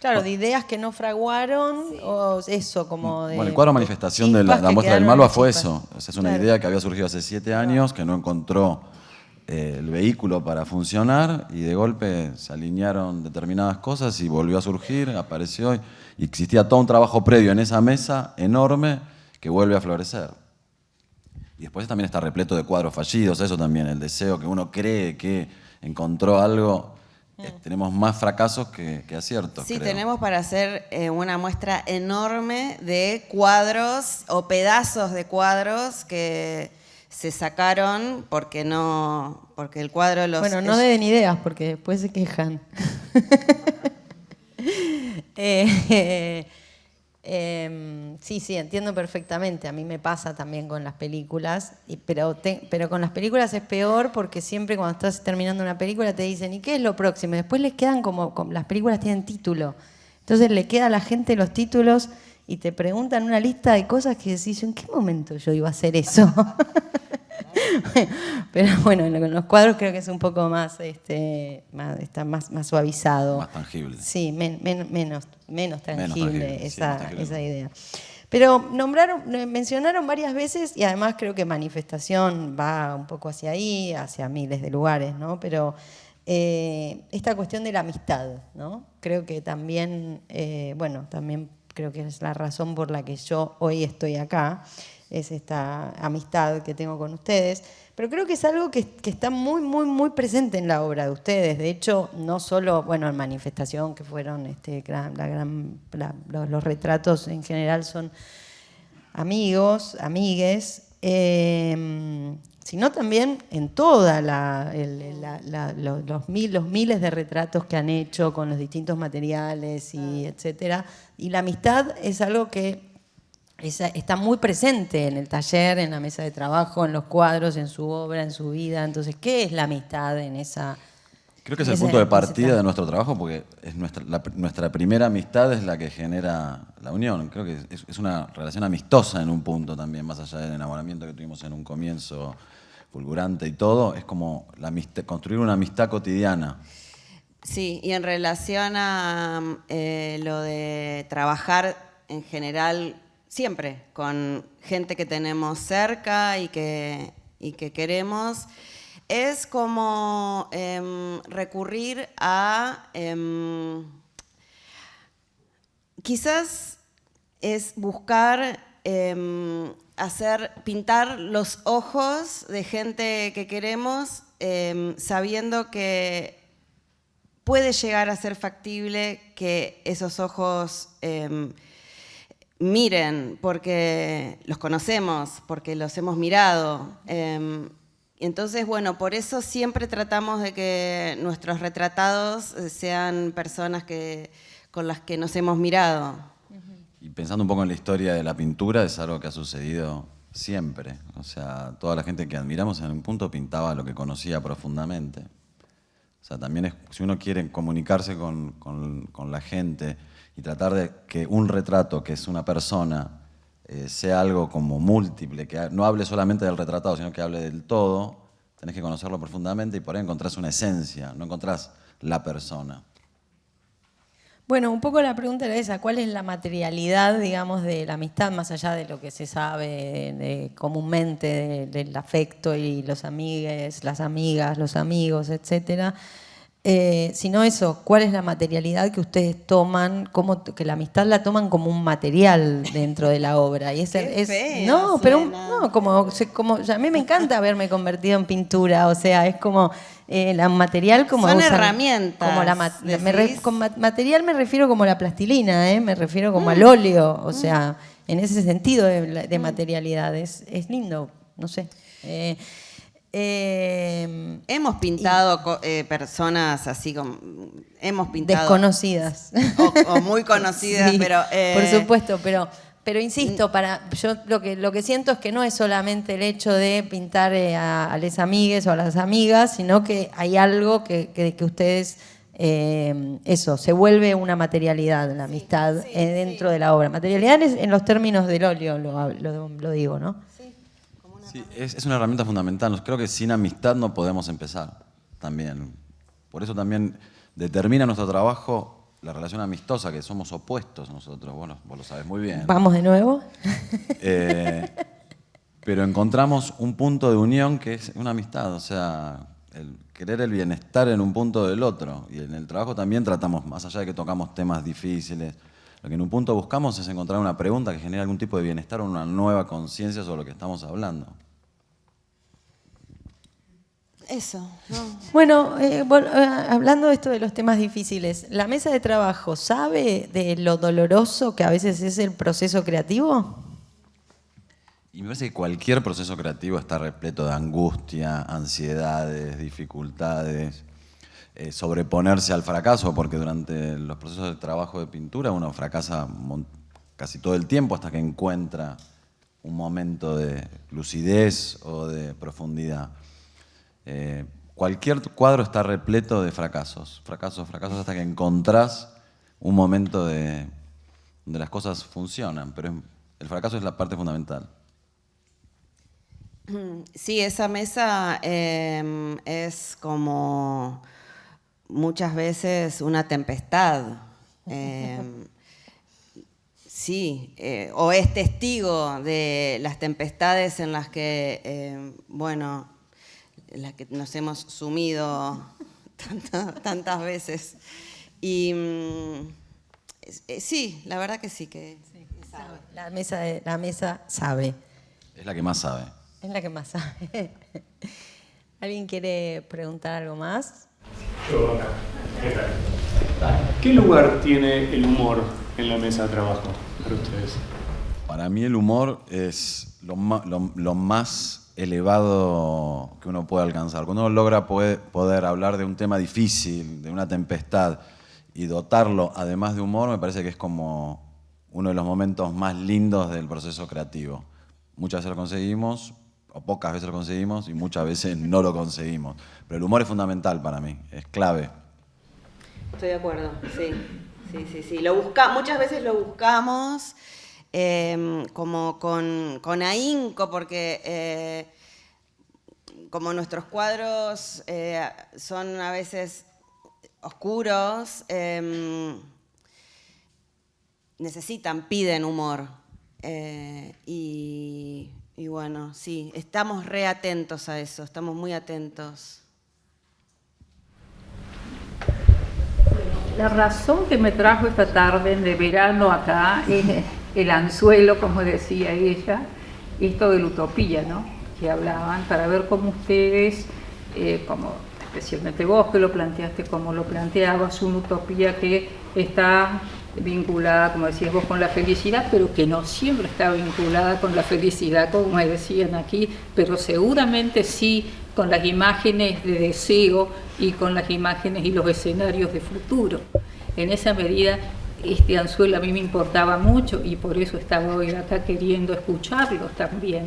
Claro, de ideas que no fraguaron, sí. O eso, como de... Bueno, el cuadro manifestación de la muestra del Malva fue eso. O sea, es una idea que había surgido hace 7 años, que no encontró el vehículo para funcionar, y de golpe se alinearon determinadas cosas y volvió a surgir, apareció, y existía todo un trabajo previo en esa mesa enorme que vuelve a florecer. Y después también está repleto de cuadros fallidos, eso también, el deseo que uno cree que encontró algo. Tenemos más fracasos que aciertos. Sí, creo. Tenemos para hacer una muestra enorme de cuadros o pedazos de cuadros que se sacaron porque el cuadro los... Bueno, no den ideas porque después se quejan. Sí, entiendo perfectamente. A mí me pasa también con las películas, pero con las películas es peor porque siempre cuando estás terminando una película te dicen ¿y qué es lo próximo? Y después les quedan las películas tienen título. Entonces le queda a la gente los títulos y te preguntan una lista de cosas que decís ¿en qué momento yo iba a hacer eso? Pero bueno, en los cuadros creo que es un poco más, está más suavizado. Más tangible. Sí, menos tangible esa idea. Pero mencionaron varias veces, y además creo que manifestación va un poco hacia ahí, hacia miles de lugares, ¿no? Pero esta cuestión de la amistad, ¿no? Creo que también, también creo que es la razón por la que yo hoy estoy acá, es esta amistad que tengo con ustedes, pero creo que es algo que está muy, muy, muy presente en la obra de ustedes. De hecho, no solo, en Manifestación, que fueron los retratos en general son amigos, amigues, sino también en toda los miles de retratos que han hecho con los distintos materiales y etcétera. Y la amistad es algo que está muy presente en el taller, en la mesa de trabajo, en los cuadros, en su obra, en su vida. Entonces, ¿qué es la amistad en esa? Creo que es el punto de partida de nuestro trabajo, porque es nuestra primera amistad es la que genera la unión. Creo que es una relación amistosa en un punto también, más allá del enamoramiento que tuvimos en un comienzo fulgurante y todo. Es como construir una amistad cotidiana. Sí, y en relación a lo de trabajar en general siempre con gente que tenemos cerca y que queremos, es como recurrir a, quizás es buscar pintar los ojos de gente que queremos, sabiendo que puede llegar a ser factible que esos ojos miren, porque los conocemos, porque los hemos mirado. Entonces, bueno, por eso siempre tratamos de que nuestros retratados sean personas con las que nos hemos mirado. Y pensando un poco en la historia de la pintura, es algo que ha sucedido siempre. O sea, toda la gente que admiramos en un punto pintaba lo que conocía profundamente. O sea, también si uno quiere comunicarse con la gente y tratar de que un retrato, que es una persona, sea algo como múltiple, que no hable solamente del retratado, sino que hable del todo, tenés que conocerlo profundamente y por ahí encontrás una esencia, no encontrás la persona. Bueno, un poco la pregunta era esa, ¿cuál es la materialidad, digamos, de la amistad, más allá de lo que se sabe comúnmente del afecto y los amigues, las amigas, los amigos, etcétera? Sino eso, ¿cuál es la materialidad que ustedes toman, que la amistad la toman como un material dentro de la obra? Y no, pero como a mí me encanta haberme convertido en pintura, o sea, es como la material como son herramientas. Como con material me refiero como la plastilina, me refiero como al óleo, o sea, en ese sentido de materialidad es lindo, no sé. Hemos pintado personas así como hemos pintado desconocidas o muy conocidas, sí, pero por supuesto, pero insisto, yo lo que siento es que no es solamente el hecho de pintar a las amigues o a las amigas, sino que hay algo que ustedes eso se vuelve una materialidad, la amistad dentro de la obra. Materialidad en los términos del óleo lo digo, ¿no? Sí, es una herramienta fundamental. Creo que sin amistad no podemos empezar también. Por eso también determina nuestro trabajo la relación amistosa, que somos opuestos nosotros. Bueno, vos lo sabés muy bien. ¿Vamos de nuevo? Pero encontramos un punto de unión que es una amistad, o sea, el querer el bienestar en un punto del otro. Y en el trabajo también tratamos, más allá de que tocamos temas difíciles, lo que en un punto buscamos es encontrar una pregunta que genere algún tipo de bienestar o una nueva conciencia sobre lo que estamos hablando. Eso, ¿no? Bueno, hablando de esto de los temas difíciles, ¿la mesa de trabajo sabe de lo doloroso que a veces es el proceso creativo? Y me parece que cualquier proceso creativo está repleto de angustia, ansiedades, dificultades, sobreponerse al fracaso, porque durante los procesos de trabajo de pintura uno fracasa casi todo el tiempo hasta que encuentra un momento de lucidez o de profundidad. Cualquier cuadro está repleto de fracasos hasta que encontrás un momento donde las cosas funcionan, pero el fracaso es la parte fundamental. Sí, esa mesa es como muchas veces una tempestad. Sí, o es testigo de las tempestades en las que, en las que nos hemos sumido tantas veces. Y sí, la verdad que sí que sabe. La mesa sabe. Es la que más sabe. Es la que más sabe. ¿Alguien quiere preguntar algo más? Yo acá. ¿Qué tal? ¿Qué lugar tiene el humor en la mesa de trabajo para ustedes? Para mí el humor es lo más elevado que uno puede alcanzar. Cuando uno logra poder hablar de un tema difícil, de una tempestad, y dotarlo además de humor, me parece que es como uno de los momentos más lindos del proceso creativo. Muchas veces lo conseguimos, o pocas veces lo conseguimos, y muchas veces no lo conseguimos. Pero el humor es fundamental para mí, es clave. Estoy de acuerdo, sí. Muchas veces lo buscamos como con ahínco, porque como nuestros cuadros son a veces oscuros, piden humor. Y bueno, sí, estamos re atentos a eso, estamos muy atentos. La razón que me trajo esta tarde de verano acá es el anzuelo, como decía ella, esto de la utopía, ¿no? Que hablaban, para ver cómo ustedes, como especialmente vos que lo planteaste, como lo planteabas, una utopía que está vinculada, como decías vos, con la felicidad, pero que no siempre está vinculada con la felicidad, como me decían aquí, pero seguramente sí con las imágenes de deseo y con las imágenes y los escenarios de futuro. En esa medida, este anzuelo a mí me importaba mucho y por eso estaba hoy acá queriendo escucharlos también.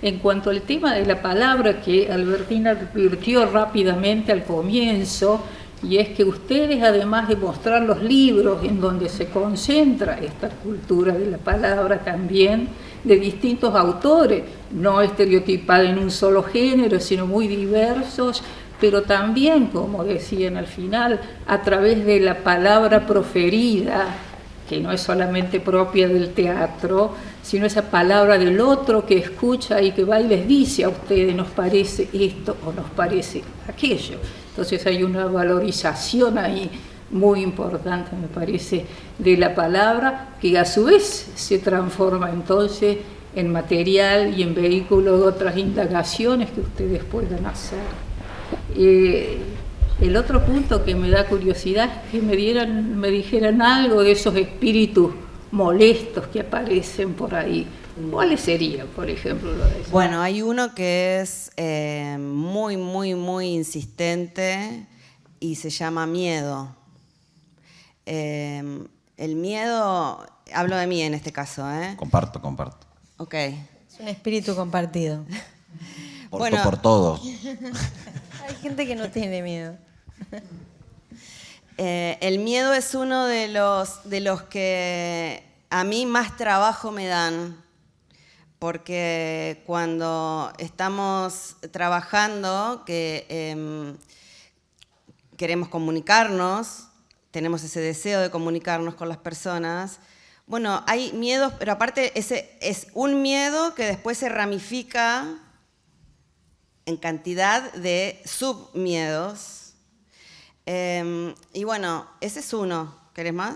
En cuanto al tema de la palabra que Albertina advirtió rápidamente al comienzo, y es que ustedes, además de mostrar los libros en donde se concentra esta cultura de la palabra también, de distintos autores, no estereotipada en un solo género, sino muy diversos, pero también, como decían al final, a través de la palabra proferida, que no es solamente propia del teatro, sino esa palabra del otro que escucha y que va y les dice a ustedes, nos parece esto o nos parece aquello. Entonces hay una valorización ahí muy importante, me parece, de la palabra, que a su vez se transforma entonces en material y en vehículo de otras indagaciones que ustedes puedan hacer. El otro punto que me da curiosidad es que me dijeran algo de esos espíritus molestos que aparecen por ahí. ¿Cuáles serían, por ejemplo? Bueno, hay uno que es muy insistente y se llama miedo. El miedo, hablo de mí en este caso, ¿eh? Comparto. Ok. Es un espíritu compartido. Por todos. Hay gente que no tiene miedo. El miedo es uno de los que a mí más trabajo me dan, porque cuando estamos trabajando, que queremos comunicarnos, tenemos ese deseo de comunicarnos con las personas, bueno, hay miedos, pero aparte ese es un miedo que después se ramifica en cantidad de submiedos. Y bueno, ese es uno. ¿Querés más?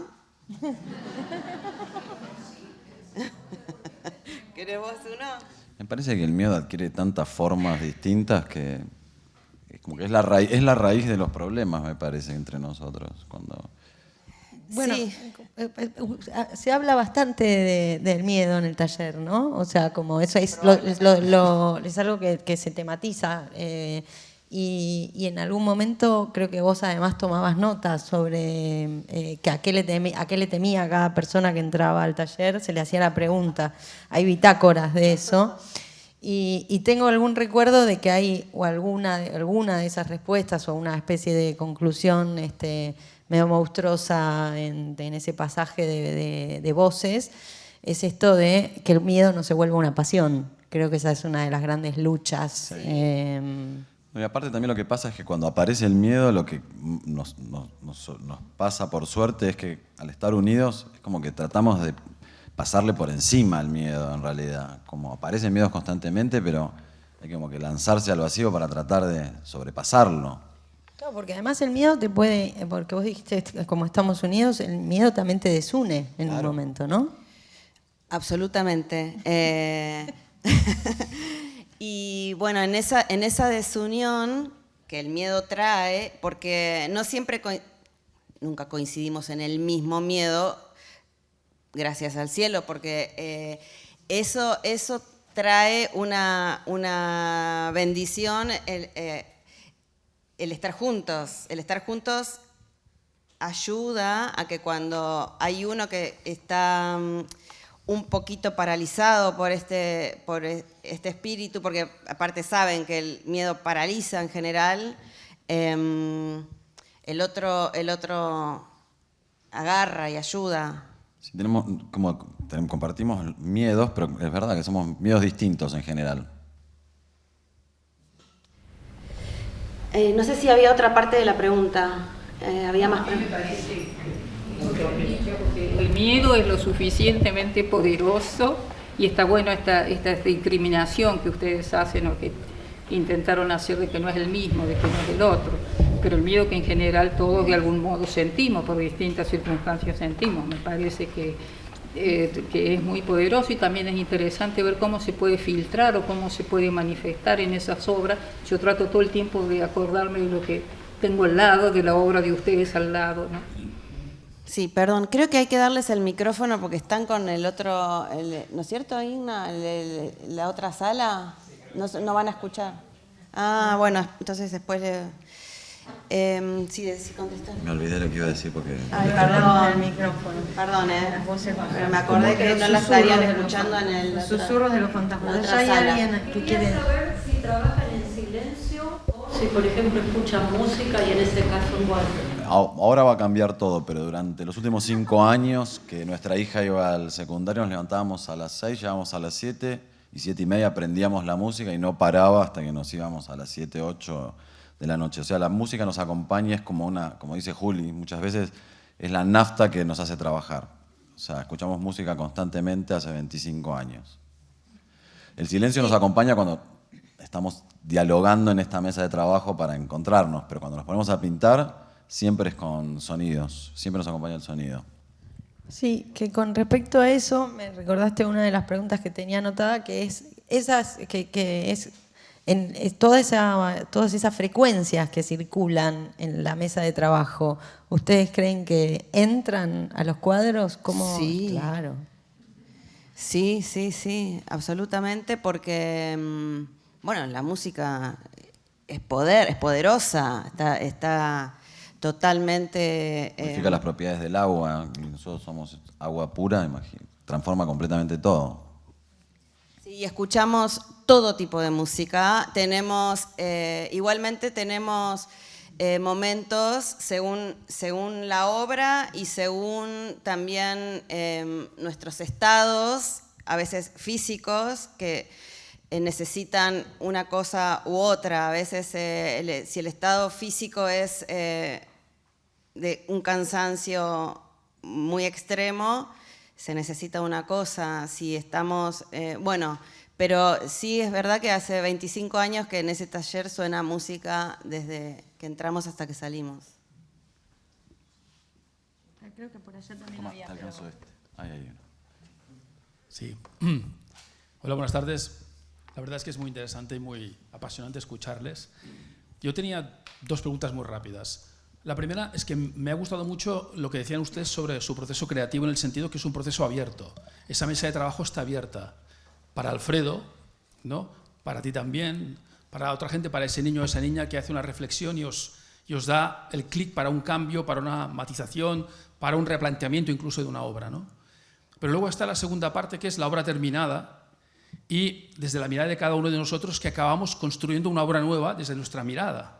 ¿Querés vos uno? Me parece que el miedo adquiere tantas formas distintas que como que es la raíz de los problemas, me parece, entre nosotros. Bueno, sí. Se habla bastante del miedo en el taller, ¿no? O sea, como eso es algo que se tematiza. Y en algún momento creo que vos además tomabas notas sobre que a qué le temía a cada persona que entraba al taller, se le hacía la pregunta. Hay bitácoras de eso. Y tengo algún recuerdo de que hay o alguna de esas respuestas o una especie de conclusión medio monstruosa en ese pasaje de voces, es esto de que el miedo no se vuelva una pasión. Creo que esa es una de las grandes luchas. Sí. Y aparte también lo que pasa es que cuando aparece el miedo, lo que nos pasa por suerte es que al estar unidos es como que tratamos de pasarle por encima al miedo en realidad. Como aparecen miedos constantemente, pero hay como que lanzarse al vacío para tratar de sobrepasarlo. Claro, porque además el miedo te puede, porque vos dijiste, como estamos unidos, el miedo también te desune en un momento, ¿no? Absolutamente. Y bueno, en esa desunión que el miedo trae, porque no siempre, nunca coincidimos en el mismo miedo, gracias al cielo, porque eso trae una bendición, el estar juntos. El estar juntos ayuda a que cuando hay uno que está un poquito paralizado por este espíritu, porque aparte saben que el miedo paraliza en general, el otro agarra y ayuda. Sí, compartimos miedos, pero es verdad que somos miedos distintos en general. No sé si había otra parte de la pregunta. Había más preguntas. El miedo es lo suficientemente poderoso y está bueno esta discriminación que ustedes hacen o que intentaron hacer de que no es el mismo, de que no es el otro. Pero el miedo que en general todos de algún modo sentimos, por distintas circunstancias sentimos, me parece que es muy poderoso y también es interesante ver cómo se puede filtrar o cómo se puede manifestar en esas obras. Yo trato todo el tiempo de acordarme de lo que tengo al lado, de la obra de ustedes al lado, ¿no? Sí, perdón, creo que hay que darles el micrófono porque están con el otro, ¿no es cierto, Igna? La otra sala, no van a escuchar. Ah, bueno, entonces después sí, contestar. Me olvidé lo que iba a decir porque... Ay, perdón, el micrófono. Perdón, pero me acordé que no la estarían escuchando en el... Los susurros de los fantasmas. ¿Ya hay alguien que quiere saber si trabajan en silencio o si, por ejemplo, escuchan música y en ese caso igual? Ahora va a cambiar todo, pero durante los últimos 5 años que nuestra hija iba al secundario, nos levantábamos a las 6, llegábamos a las 7 y 7:30 aprendíamos la música y no paraba hasta que nos íbamos a las 7, 8 de la noche. O sea, la música nos acompaña, es como como dice Juli, muchas veces es la nafta que nos hace trabajar. O sea, escuchamos música constantemente hace 25 años. El silencio nos acompaña cuando estamos dialogando en esta mesa de trabajo para encontrarnos, pero cuando nos ponemos a pintar, siempre es con sonidos, siempre nos acompaña el sonido. Sí, que con respecto a eso, me recordaste una de las preguntas que tenía anotada, que es todas esas frecuencias que circulan en la mesa de trabajo, ¿ustedes creen que entran a los cuadros? ¿Cómo? Sí. Claro. Sí, absolutamente, porque, bueno, la música es poderosa, está totalmente... Modifica las propiedades del agua, y nosotros somos agua pura, transforma completamente todo. Sí, escuchamos todo tipo de música. Igualmente tenemos momentos según la obra y según también nuestros estados, a veces físicos, que necesitan una cosa u otra. A veces si el estado físico es de un cansancio muy extremo, se necesita una cosa. Si estamos, pero sí es verdad que hace 25 años que en ese taller suena música desde que entramos hasta que salimos. Creo que por allá también había. Ahí hay uno. Sí. Hola, buenas tardes. La verdad es que es muy interesante y muy apasionante escucharles. Yo tenía 2 preguntas muy rápidas. La primera es que me ha gustado mucho lo que decían ustedes sobre su proceso creativo, en el sentido que es un proceso abierto. Esa mesa de trabajo está abierta para Alfredo, ¿no? Para ti también, para otra gente, para ese niño o esa niña que hace una reflexión y os da el clic para un cambio, para una matización, para un replanteamiento incluso de una obra, ¿no? Pero luego está la segunda parte, que es la obra terminada, y desde la mirada de cada uno de nosotros, que acabamos construyendo una obra nueva desde nuestra mirada.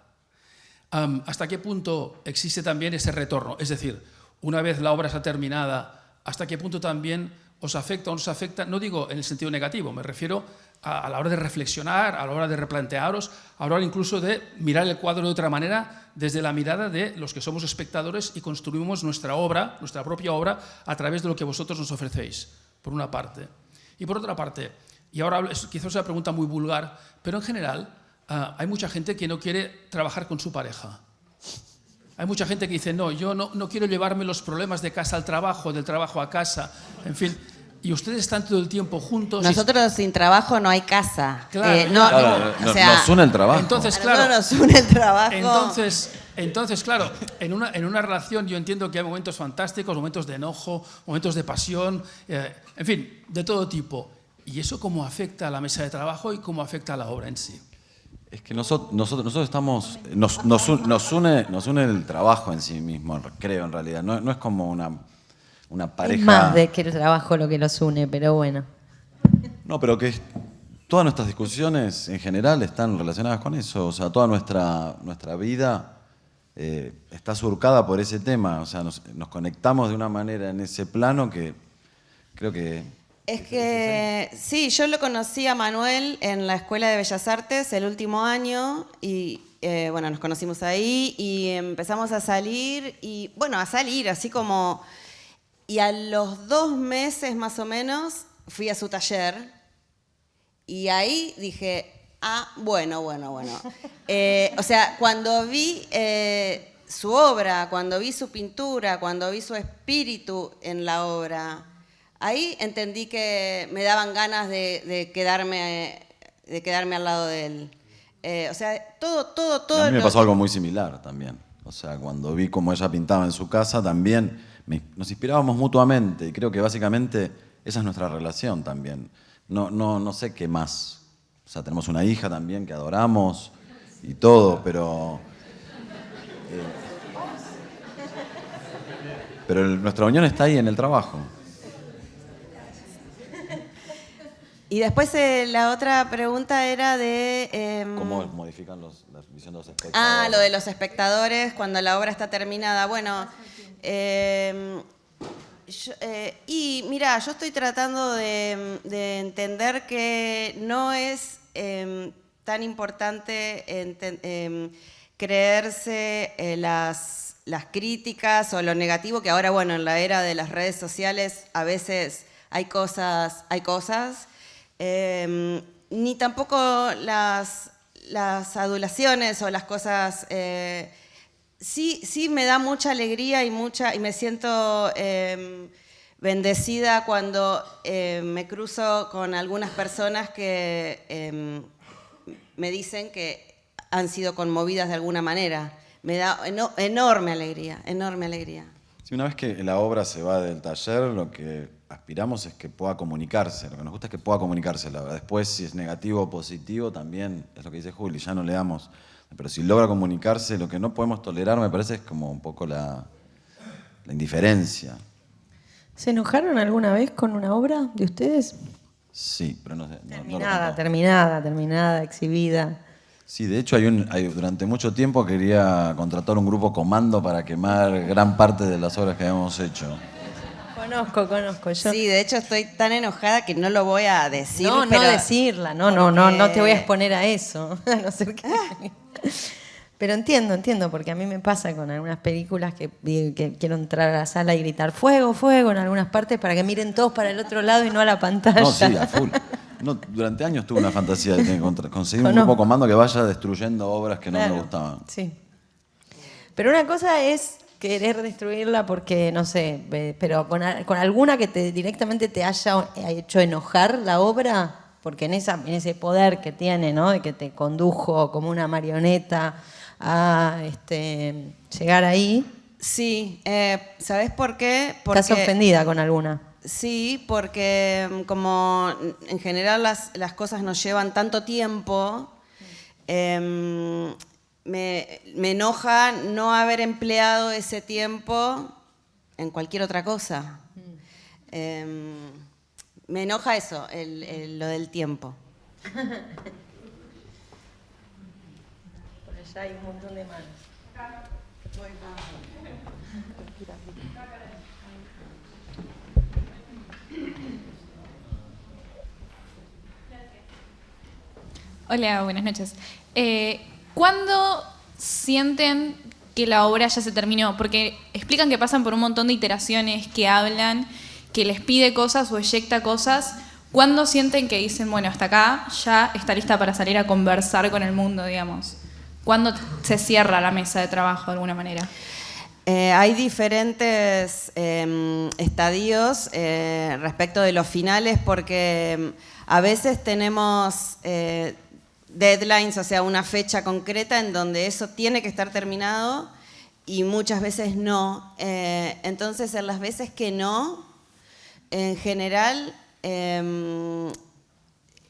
¿Hasta qué punto existe también ese retorno? Es decir, una vez la obra está terminada, ¿hasta qué punto también os afecta o no os afecta? No digo en el sentido negativo, me refiero a la hora de reflexionar, a la hora de replantearos, a la hora incluso de mirar el cuadro de otra manera, desde la mirada de los que somos espectadores y construimos nuestra obra, nuestra propia obra, a través de lo que vosotros nos ofrecéis, por una parte. Y por otra parte, y ahora quizás es una pregunta muy vulgar, pero en general hay mucha gente que no quiere trabajar con su pareja. Hay mucha gente que dice, no, yo no quiero llevarme los problemas de casa al trabajo, del trabajo a casa, en fin. Y ustedes están todo el tiempo juntos. Nosotros sin trabajo no hay casa. Claro, nos une el trabajo. Entonces, claro, nos une el trabajo. Entonces, claro, en una relación yo entiendo que hay momentos fantásticos, momentos de enojo, momentos de pasión, en fin, de todo tipo. ¿Y eso cómo afecta a la mesa de trabajo y cómo afecta a la obra en sí? Es que nosotros estamos, nos une el trabajo en sí mismo, creo, en realidad. No es como una pareja. Es más de que el trabajo lo que los une, pero bueno. No, pero que todas nuestras discusiones en general están relacionadas con eso. O sea, toda nuestra vida está surcada por ese tema. O sea, nos conectamos de una manera en ese plano que creo que... Es que sí, yo lo conocí a Manuel en la Escuela de Bellas Artes el último año y bueno, nos conocimos ahí y empezamos a salir y bueno, así como... Y a los 2 meses más o menos fui a su taller y ahí dije, bueno. O sea, cuando vi su obra, cuando vi su pintura, cuando vi su espíritu en la obra, ahí entendí que me daban ganas de quedarme al lado de él. O sea, todo. A mí me pasó algo muy similar también. O sea, cuando vi cómo ella pintaba en su casa, también nos inspirábamos mutuamente y creo que básicamente esa es nuestra relación también. No sé qué más. O sea, tenemos una hija también que adoramos y todo, pero nuestra unión está ahí en el trabajo. Y después la otra pregunta era de... ¿Cómo modifican la visión de los espectadores? Lo de los espectadores cuando la obra está terminada. Bueno, y mira, yo estoy tratando de entender que no es tan importante creerse las críticas o lo negativo, que ahora, bueno, en la era de las redes sociales a veces hay cosas. Ni tampoco las adulaciones o las cosas. Sí me da mucha alegría y me siento bendecida cuando me cruzo con algunas personas que me dicen que han sido conmovidas de alguna manera. Me da enorme alegría. Sí, una vez que la obra se va del taller, lo que aspiramos es que pueda comunicarse. Lo que nos gusta es que pueda comunicarse la obra. Después, si es negativo o positivo, también es lo que dice Juli, ya no le damos. Pero si logra comunicarse, lo que no podemos tolerar, me parece, es como un poco la indiferencia. ¿Se enojaron alguna vez con una obra de ustedes? Sí, pero no sé. Terminada, exhibida. Sí, de hecho durante mucho tiempo quería contratar un grupo comando para quemar gran parte de las obras que habíamos hecho. Conozco. Yo. Sí, de hecho estoy tan enojada que no lo voy a decir. No decirla, no te voy a exponer a eso. A no ser que... Pero entiendo, porque a mí me pasa con algunas películas que quiero entrar a la sala y gritar fuego en algunas partes para que miren todos para el otro lado y no a la pantalla. No, sí, a full. No, durante años tuve una fantasía de conseguir un grupo comando que vaya destruyendo obras que no me gustaban. Sí. Pero una cosa es querer destruirla porque, no sé, pero con alguna que directamente te haya hecho enojar la obra, porque en ese poder que tiene, ¿no? De que te condujo como una marioneta a llegar ahí. Sí, ¿sabes por qué? ¿Estás ofendida con alguna? Sí, porque como en general las cosas nos llevan tanto tiempo, me enoja no haber empleado ese tiempo en cualquier otra cosa. Me enoja eso, lo del tiempo. Por allá hay un montón de manos. Hola, buenas noches. ¿Cuándo sienten que la obra ya se terminó? Porque explican que pasan por un montón de iteraciones, que hablan, que les pide cosas o eyecta cosas. ¿Cuándo sienten que dicen, bueno, hasta acá ya está lista para salir a conversar con el mundo, digamos? ¿Cuándo se cierra la mesa de trabajo de alguna manera? Hay diferentes estadios respecto de los finales porque a veces tenemos deadlines, o sea, una fecha concreta en donde eso tiene que estar terminado y muchas veces no. Entonces, en las veces que no, en general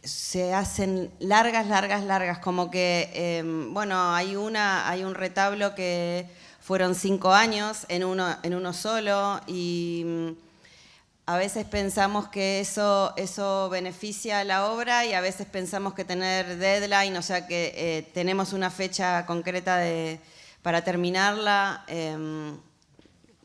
se hacen largas, como que, bueno, hay un retablo que fueron 5 años en uno solo y a veces pensamos que eso beneficia a la obra y a veces pensamos que tener deadline, o sea que tenemos una fecha concreta para terminarla,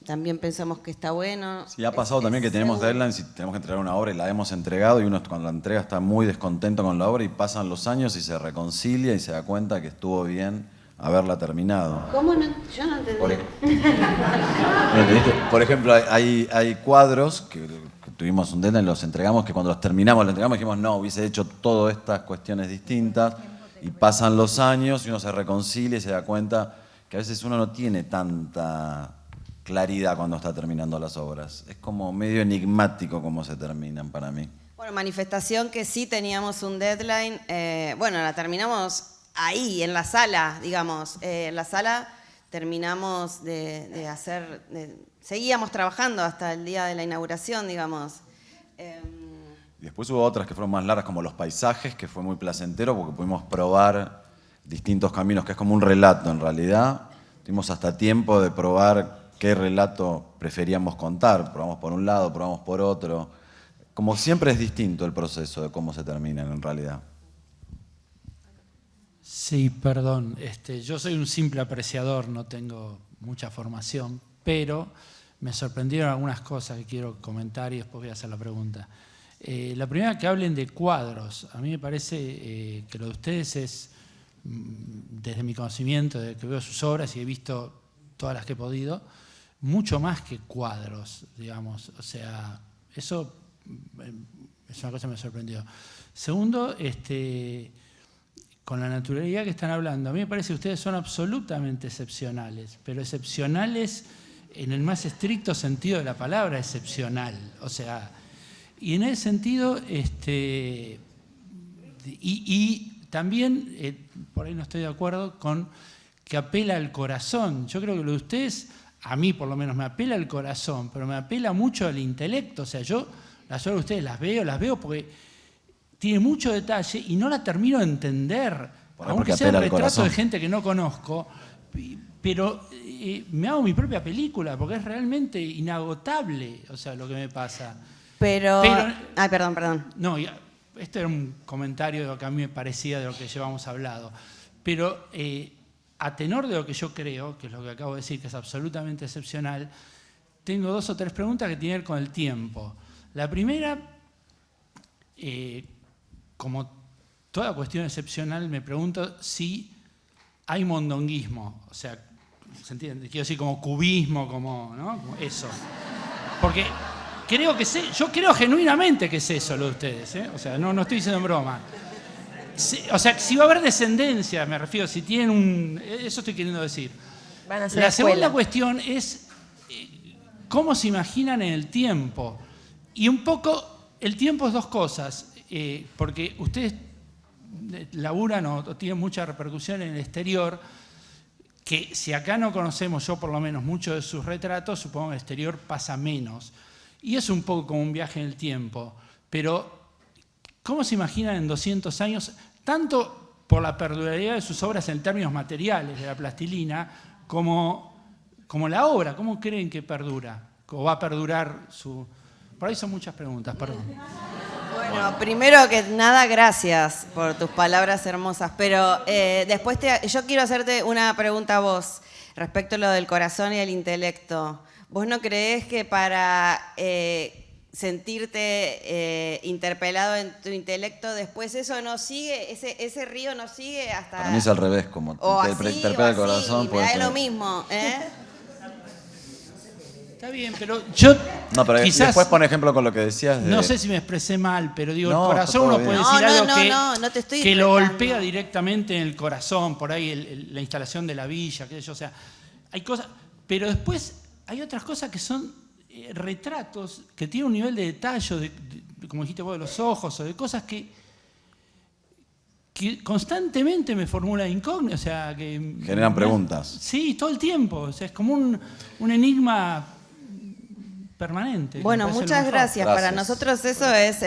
también pensamos que está bueno. Sí, ha pasado también que tenemos deadlines y tenemos que entregar una obra y la hemos entregado y uno cuando la entrega está muy descontento con la obra y pasan los años y se reconcilia y se da cuenta que estuvo bien haberla terminado. ¿Cómo no? Yo no entendí. Por ejemplo, hay cuadros que tuvimos un deadline, los entregamos, que cuando los terminamos, dijimos, no, hubiese hecho todas estas cuestiones distintas y pasan los años y uno se reconcilia y se da cuenta que a veces uno no tiene tanta claridad cuando está terminando las obras. Es como medio enigmático cómo se terminan para mí. Bueno, Manifestación, que sí teníamos un deadline, bueno, la terminamos ahí, en la sala, digamos. En la sala terminamos de hacer, seguíamos trabajando hasta el día de la inauguración, digamos. Y después hubo otras que fueron más largas, como Los Paisajes, que fue muy placentero porque pudimos probar distintos caminos, que es como un relato en realidad. Tuvimos hasta tiempo de probar qué relato preferíamos contar. Probamos por un lado, probamos por otro. Como siempre es distinto el proceso de cómo se terminan en realidad. Sí, perdón. Yo soy un simple apreciador, no tengo mucha formación, pero me sorprendieron algunas cosas que quiero comentar y después voy a hacer la pregunta. La primera, que hablen de cuadros. A mí me parece que lo de ustedes es, desde mi conocimiento, desde que veo sus obras y he visto todas las que he podido, mucho más que cuadros, digamos. O sea, eso es una cosa que me sorprendió. Segundo, con la naturalidad que están hablando, a mí me parece que ustedes son absolutamente excepcionales, pero excepcionales en el más estricto sentido de la palabra excepcional. O sea, y en ese sentido, y también, por ahí no estoy de acuerdo con que apela al corazón. Yo creo que lo de ustedes, a mí por lo menos, me apela al corazón, pero me apela mucho al intelecto. O sea, yo las obras de ustedes las veo porque tiene mucho detalle y no la termino de entender, aunque sea un retrato de gente que no conozco, pero me hago mi propia película porque es realmente inagotable, o sea, lo que me pasa. Pero ay, perdón. No, este era un comentario de lo que a mí me parecía de lo que llevamos hablado, pero a tenor de lo que yo creo, que es lo que acabo de decir, que es absolutamente excepcional, tengo 2 o 3 preguntas que tienen que ver con el tiempo. La primera, como toda cuestión excepcional, me pregunto si hay mondonguismo, o sea, ¿se entiende? Quiero decir, como cubismo, ¿no? Como eso. Porque yo creo genuinamente que es eso lo de ustedes, ¿eh? O sea, no estoy diciendo en broma. O sea, si va a haber descendencia, me refiero, si tienen eso estoy queriendo decir. La segunda cuestión es cómo se imaginan en el tiempo. Y un poco, el tiempo es 2 cosas, porque ustedes laburan o tienen mucha repercusión en el exterior, que si acá no conocemos, yo por lo menos, muchos de sus retratos, supongo que en el exterior pasa menos. Y es un poco como un viaje en el tiempo. Pero, ¿cómo se imaginan en 200 años, tanto por la perdurabilidad de sus obras en términos materiales, de la plastilina, como la obra? ¿Cómo creen que perdura? ¿O va a perdurar su...? Por ahí son muchas preguntas, perdón. Bueno, primero que nada, gracias por tus palabras hermosas, pero después yo quiero hacerte una pregunta a vos respecto a lo del corazón y el intelecto. ¿Vos no creés que para sentirte interpelado en tu intelecto, después eso no sigue, ese río no sigue hasta... Para mí es al revés, como interpela el corazón. Me da lo mismo, ¿eh? Está bien, pero yo pero quizás... Después pon ejemplo con lo que decías de... No sé si me expresé mal, pero digo, el corazón uno puede decir algo no te estoy que lo golpea directamente en el corazón, por ahí la instalación de la villa, qué sé yo, o sea, hay cosas... Pero después hay otras cosas que son retratos que tienen un nivel de detalle, como dijiste vos, de los ojos, o de cosas que que constantemente me formula incógnitas, o sea, que... Generan preguntas. Sí, todo el tiempo, o sea, es como un enigma permanente. Bueno, muchas gracias. Para nosotros eso es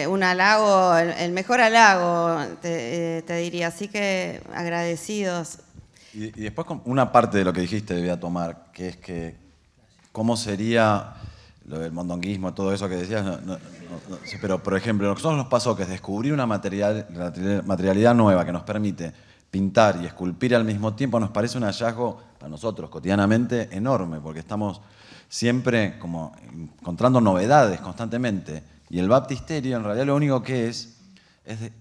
un halago, el mejor halago, te diría. Así que agradecidos. Y después una parte de lo que dijiste debía tomar, que es que cómo sería lo del mondonguismo, todo eso que decías, no sé, pero por ejemplo, a nosotros nos pasó que es descubrir una materialidad nueva que nos permite pintar y esculpir al mismo tiempo, nos parece un hallazgo para nosotros cotidianamente enorme, porque estamos siempre como encontrando novedades constantemente. Y el baptisterio en realidad lo único que es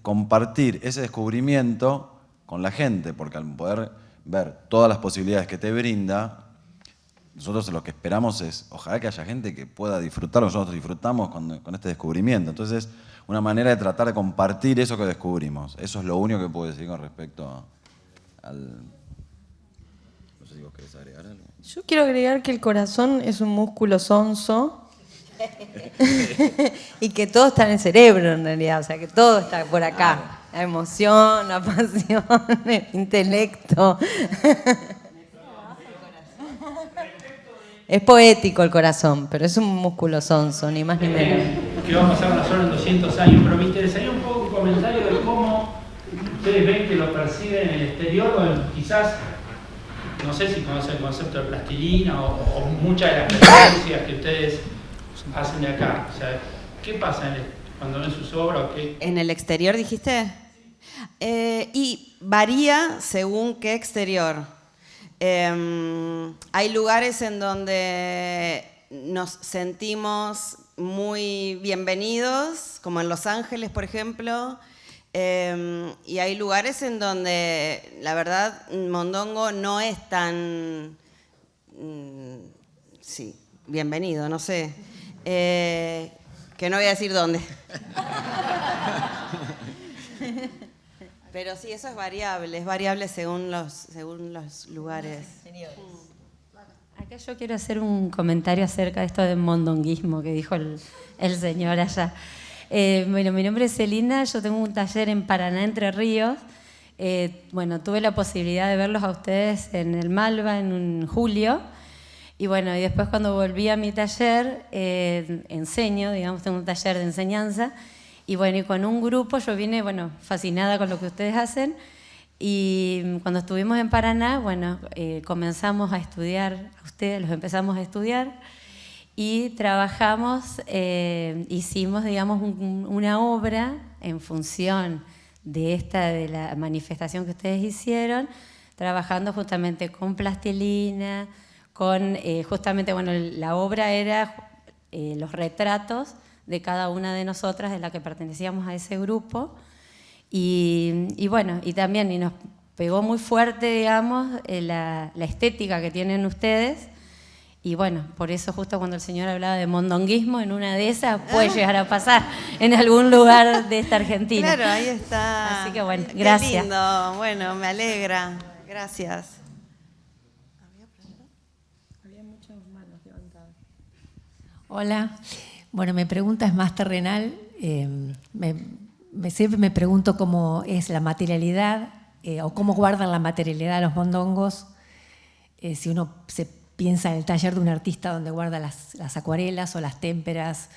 compartir ese descubrimiento con la gente, porque al poder ver todas las posibilidades que te brinda, nosotros lo que esperamos es, ojalá que haya gente que pueda disfrutar, nosotros disfrutamos con este descubrimiento. Entonces, una manera de tratar de compartir eso que descubrimos. Eso es lo único que puedo decir con respecto al... No sé si vos querés agregar algo. Yo quiero agregar que el corazón es un músculo sonso y que todo está en el cerebro en realidad, o sea, que todo está por acá. La emoción, la pasión, el intelecto. Es poético el corazón, pero es un músculo sonso, ni más ni menos. Que va a pasar una sola en 200 años, pero me interesaría un poco un comentario de cómo ustedes ven que lo perciben en el exterior, o quizás, no sé si conocen el concepto de plastilina o muchas de las referencias que ustedes hacen de acá. O sea, ¿qué pasa cuando ven sus obras? ¿En el exterior dijiste? Y varía según qué exterior. Hay lugares en donde nos sentimos muy bienvenidos, como en Los Ángeles, por ejemplo, y hay lugares en donde, la verdad, mondongo no es tan, sí, bienvenido, no sé, que no voy a decir dónde. Pero sí, eso es variable según los lugares. Acá yo quiero hacer un comentario acerca de esto del mondonguismo que dijo el señor allá. Bueno, mi nombre es Celina, yo tengo un taller en Paraná, Entre Ríos. Bueno, tuve la posibilidad de verlos a ustedes en el Malva en julio. Y bueno, y después cuando volví a mi taller, enseño, digamos, tengo un taller de enseñanza. Y bueno, y con un grupo yo vine, bueno, fascinada con lo que ustedes hacen. Y cuando estuvimos en Paraná, bueno, comenzamos a estudiar, a ustedes los empezamos a estudiar y trabajamos, hicimos, digamos, una obra en función de la manifestación que ustedes hicieron, trabajando justamente con plastilina, con, justamente, bueno, la obra era los retratos de cada una de nosotras, de la que pertenecíamos a ese grupo. Y bueno, y también y nos pegó muy fuerte, digamos, la estética que tienen ustedes. Y bueno, por eso justo cuando el señor hablaba de mondonguismo, en una de esas puede llegar a pasar en algún lugar de esta Argentina. Claro, ahí está. Así que bueno, Qué gracias. lindo, bueno, me alegra. Gracias. Había muchas manos levantadas. Hola. Bueno, mi pregunta es más terrenal. Siempre me pregunto cómo es la materialidad o cómo guardan la materialidad los mondongos. Si uno se piensa en el taller de un artista donde guarda las acuarelas o las témperas,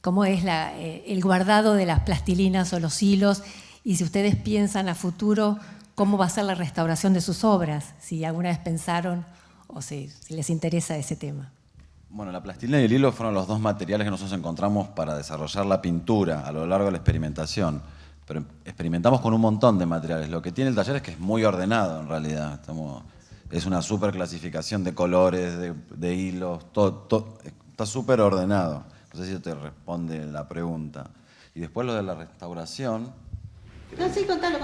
cómo es el guardado de las plastilinas o los hilos, y si ustedes piensan a futuro cómo va a ser la restauración de sus obras, si alguna vez pensaron o si les interesa ese tema. Bueno, la plastilina y el hilo fueron los dos materiales que nosotros encontramos para desarrollar la pintura a lo largo de la experimentación. Pero experimentamos con un montón de materiales. Lo que tiene el taller es que es muy ordenado en realidad. Es una súper clasificación de colores, de hilos, todo está súper ordenado. No sé si te responde la pregunta. Y después lo de la restauración. No, sí, contalo.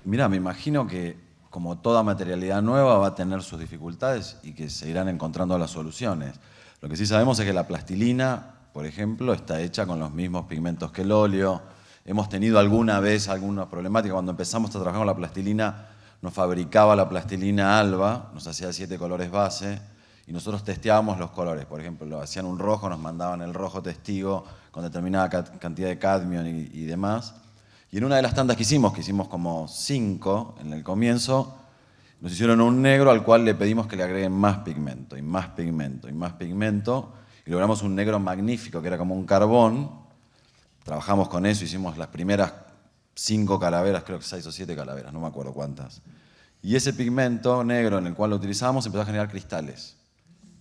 Mirá, me imagino que como toda materialidad nueva va a tener sus dificultades y que se irán encontrando las soluciones. Lo que sí sabemos es que la plastilina, por ejemplo, está hecha con los mismos pigmentos que el óleo. Hemos tenido alguna vez alguna problemática. Cuando empezamos a trabajar con la plastilina, nos fabricaba la plastilina Alba, nos hacía 7 colores base y nosotros testeábamos los colores. Por ejemplo, hacían un rojo, nos mandaban el rojo testigo con determinada cantidad de cadmio y demás. Y en una de las tandas que hicimos como 5 en el comienzo, nos hicieron un negro al cual le pedimos que le agreguen más pigmento, y más pigmento, y más pigmento, y logramos un negro magnífico, que era como un carbón. Trabajamos con eso, hicimos las primeras 5 calaveras, creo que 6 o 7 calaveras, no me acuerdo cuántas. Y ese pigmento negro en el cual lo utilizamos empezó a generar cristales,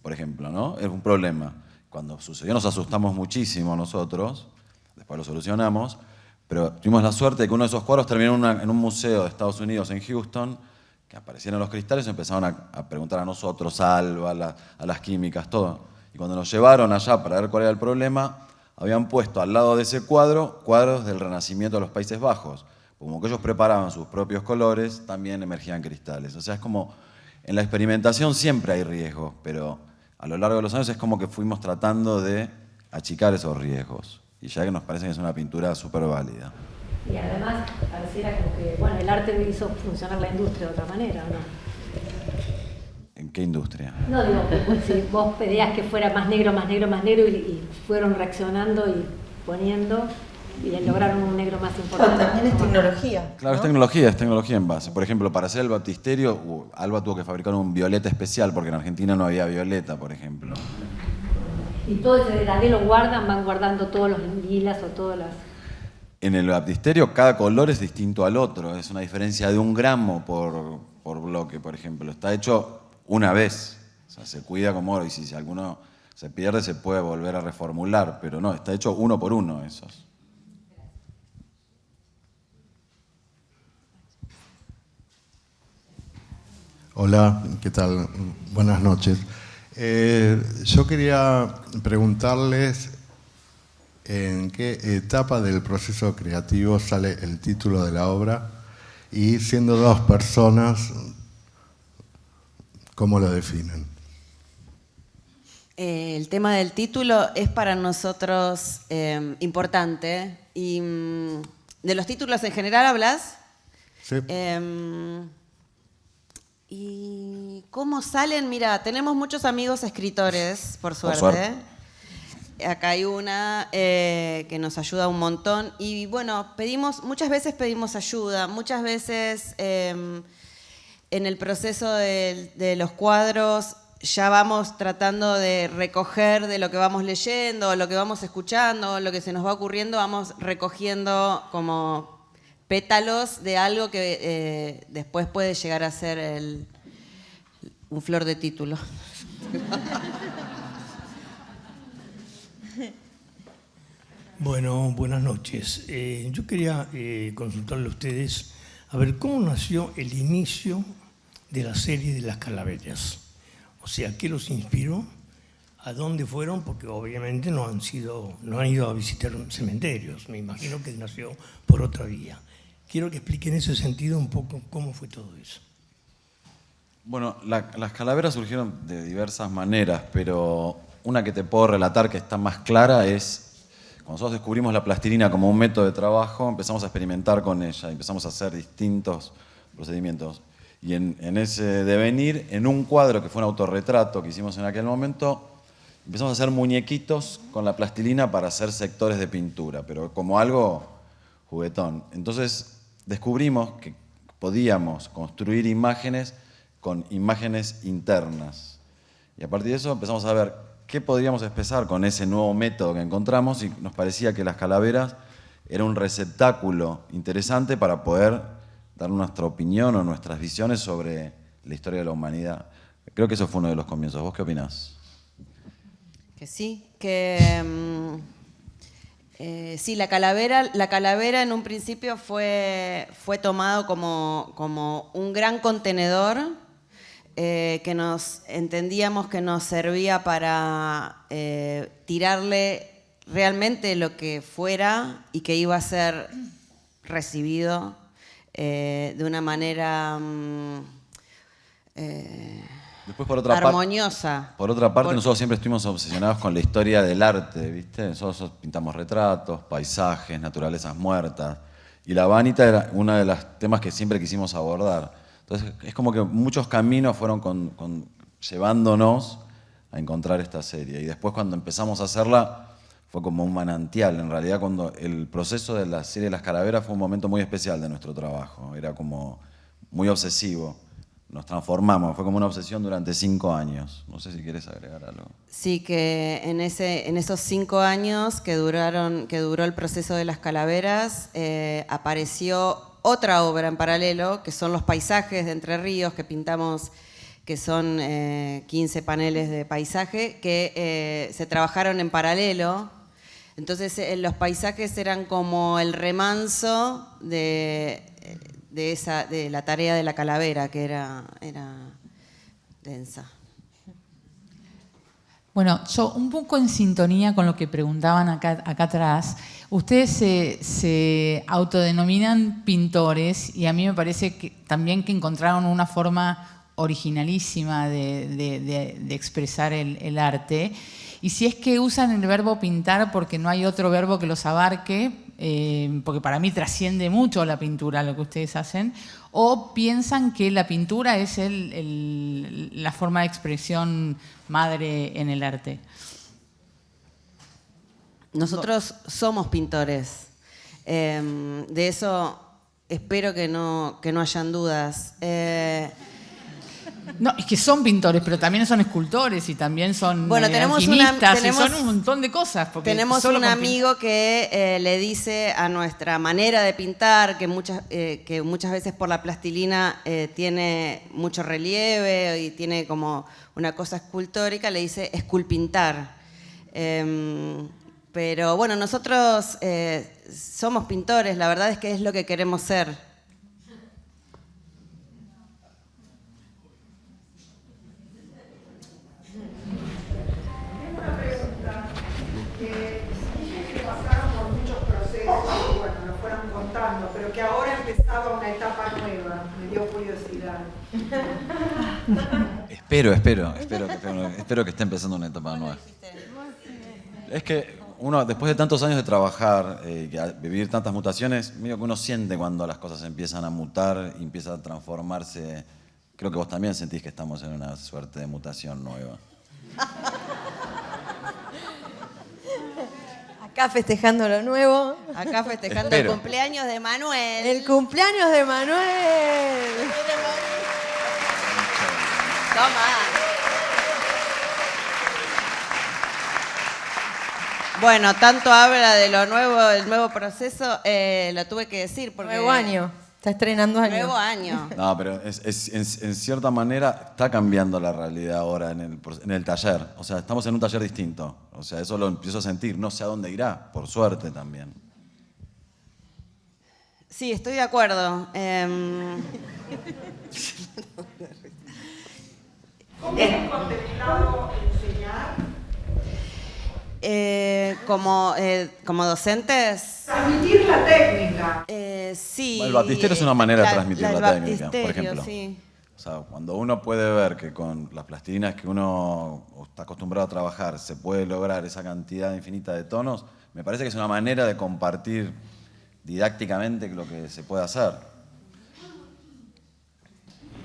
por ejemplo, ¿no? Es un problema. Cuando sucedió nos asustamos muchísimo nosotros, después lo solucionamos, pero tuvimos la suerte de que uno de esos cuadros terminó en un museo de Estados Unidos, en Houston, que aparecieron los cristales y empezaron a preguntar a nosotros, a Alba, a las químicas, todo. Y cuando nos llevaron allá para ver cuál era el problema, habían puesto al lado de ese cuadro, cuadros del Renacimiento de los Países Bajos. Como que ellos preparaban sus propios colores, también emergían cristales. O sea, es como, en la experimentación siempre hay riesgos, pero a lo largo de los años es como que fuimos tratando de achicar esos riesgos. Y ya que nos parece que es una pintura súper válida. Y además, pareciera como que, bueno, el arte hizo funcionar la industria de otra manera, ¿no? ¿En qué industria? No, digo, pues, si vos pedías que fuera más negro, más negro, más negro, y fueron reaccionando y poniendo, y lograron un negro más importante. No, también es tecnología. Claro, ¿no? es tecnología en base. Por ejemplo, para hacer el baptisterio, Alba tuvo que fabricar un violeta especial, porque en Argentina no había violeta, por ejemplo. Y todo ese detalle lo guardan, van guardando todos los lilas o todas las... En el baptisterio cada color es distinto al otro, es una diferencia de 1 gramo por bloque, por ejemplo. Está hecho una vez, o sea, se cuida como oro, y si alguno se pierde se puede volver a reformular, pero no, está hecho 1 por 1 esos. Hola, ¿qué tal? Buenas noches. Yo quería preguntarles en qué etapa del proceso creativo sale el título de la obra y, siendo 2 personas, ¿cómo lo definen? El tema del título es para nosotros importante. Y ¿de los títulos en general hablas? Sí. ¿Y cómo salen? Mira, tenemos muchos amigos escritores, por suerte. Acá hay una que nos ayuda un montón. Y bueno, muchas veces pedimos ayuda, muchas veces en el proceso de los cuadros ya vamos tratando de recoger de lo que vamos leyendo, lo que vamos escuchando, lo que se nos va ocurriendo, vamos recogiendo como pétalos de algo que después puede llegar a ser un flor de título. Bueno, buenas noches. Yo quería consultarle a ustedes a ver cómo nació el inicio de la serie de las calaveras. O sea, ¿qué los inspiró? ¿A dónde fueron? Porque obviamente no han ido a visitar cementerios. Me imagino que nació por otra vía. Quiero que expliquen en ese sentido un poco cómo fue todo eso. Bueno, las calaveras surgieron de diversas maneras, pero una que te puedo relatar que está más clara es cuando nosotros descubrimos la plastilina como un método de trabajo, empezamos a experimentar con ella, empezamos a hacer distintos procedimientos. Y en ese devenir, en un cuadro que fue un autorretrato que hicimos en aquel momento, empezamos a hacer muñequitos con la plastilina para hacer sectores de pintura, pero como algo juguetón. Entonces descubrimos que podíamos construir imágenes con imágenes internas. Y a partir de eso empezamos a ver qué podríamos expresar con ese nuevo método que encontramos, y nos parecía que las calaveras era un receptáculo interesante para poder dar nuestra opinión o nuestras visiones sobre la historia de la humanidad. Creo que eso fue uno de los comienzos. ¿Vos qué opinás? Que sí, que sí, la calavera en un principio fue tomado como un gran contenedor que entendíamos que nos servía para tirarle realmente lo que fuera y que iba a ser recibido de una manera Después, por otra armoniosa. Por otra parte, nosotros siempre estuvimos obsesionados con la historia del arte, ¿viste? Nosotros pintamos retratos, paisajes, naturalezas muertas. Y la vanita era uno de los temas que siempre quisimos abordar. Entonces, es como que muchos caminos fueron llevándonos a encontrar esta serie. Y después, cuando empezamos a hacerla, fue como un manantial. En realidad, cuando el proceso de la serie de las calaveras fue un momento muy especial de nuestro trabajo. Era como muy obsesivo. Nos transformamos, fue como una obsesión durante 5 años. No sé si quieres agregar algo. Sí, que en esos 5 años que duró el proceso de las calaveras, apareció otra obra en paralelo, que son los paisajes de Entre Ríos, que pintamos, que son 15 paneles de paisaje, que se trabajaron en paralelo. Entonces los paisajes eran como el remanso de la tarea de la calavera, que era densa. Bueno, yo un poco en sintonía con lo que preguntaban acá atrás, ustedes se autodenominan pintores y a mí me parece que también que encontraron una forma originalísima de expresar el arte. Y si es que usan el verbo pintar porque no hay otro verbo que los abarque, porque para mí trasciende mucho la pintura lo que ustedes hacen, o piensan que la pintura es la forma de expresión madre en el arte. Nosotros somos pintores. De eso espero que no hayan dudas. No, es que son pintores, pero también son escultores y también son tenemos alquimistas y son un montón de cosas. Tenemos un amigo que le dice a nuestra manera de pintar, que muchas veces por la plastilina tiene mucho relieve y tiene como una cosa escultórica, le dice esculpintar. Pero bueno, nosotros somos pintores, la verdad es que es lo que queremos ser. Pero que ahora empezaba una etapa nueva, me dio curiosidad. Espero que esté empezando una etapa nueva. Es que uno, después de tantos años de trabajar, vivir tantas mutaciones, medio que uno siente cuando las cosas empiezan a mutar y empieza a transformarse. Creo que vos también sentís que estamos en una suerte de mutación nueva. Acá festejando lo nuevo. Acá festejando el cumpleaños de Manuel. El cumpleaños de Manuel. Toma. Bueno, tanto habla de lo nuevo, el nuevo proceso, lo tuve que decir porque... Nuevo año. Está estrenando año. Nuevo año. No, pero en cierta manera está cambiando la realidad ahora en el taller. O sea, estamos en un taller distinto. O sea, eso lo empiezo a sentir. No sé a dónde irá, por suerte también. Sí, estoy de acuerdo. ¿Cómo han contemplado enseñar? Como docentes. Transmitir la técnica. Sí. El batisterio es una manera de transmitir la técnica, por ejemplo. Sí. O sea, cuando uno puede ver que con las plastilinas que uno está acostumbrado a trabajar se puede lograr esa cantidad infinita de tonos, me parece que es una manera de compartir didácticamente lo que se puede hacer.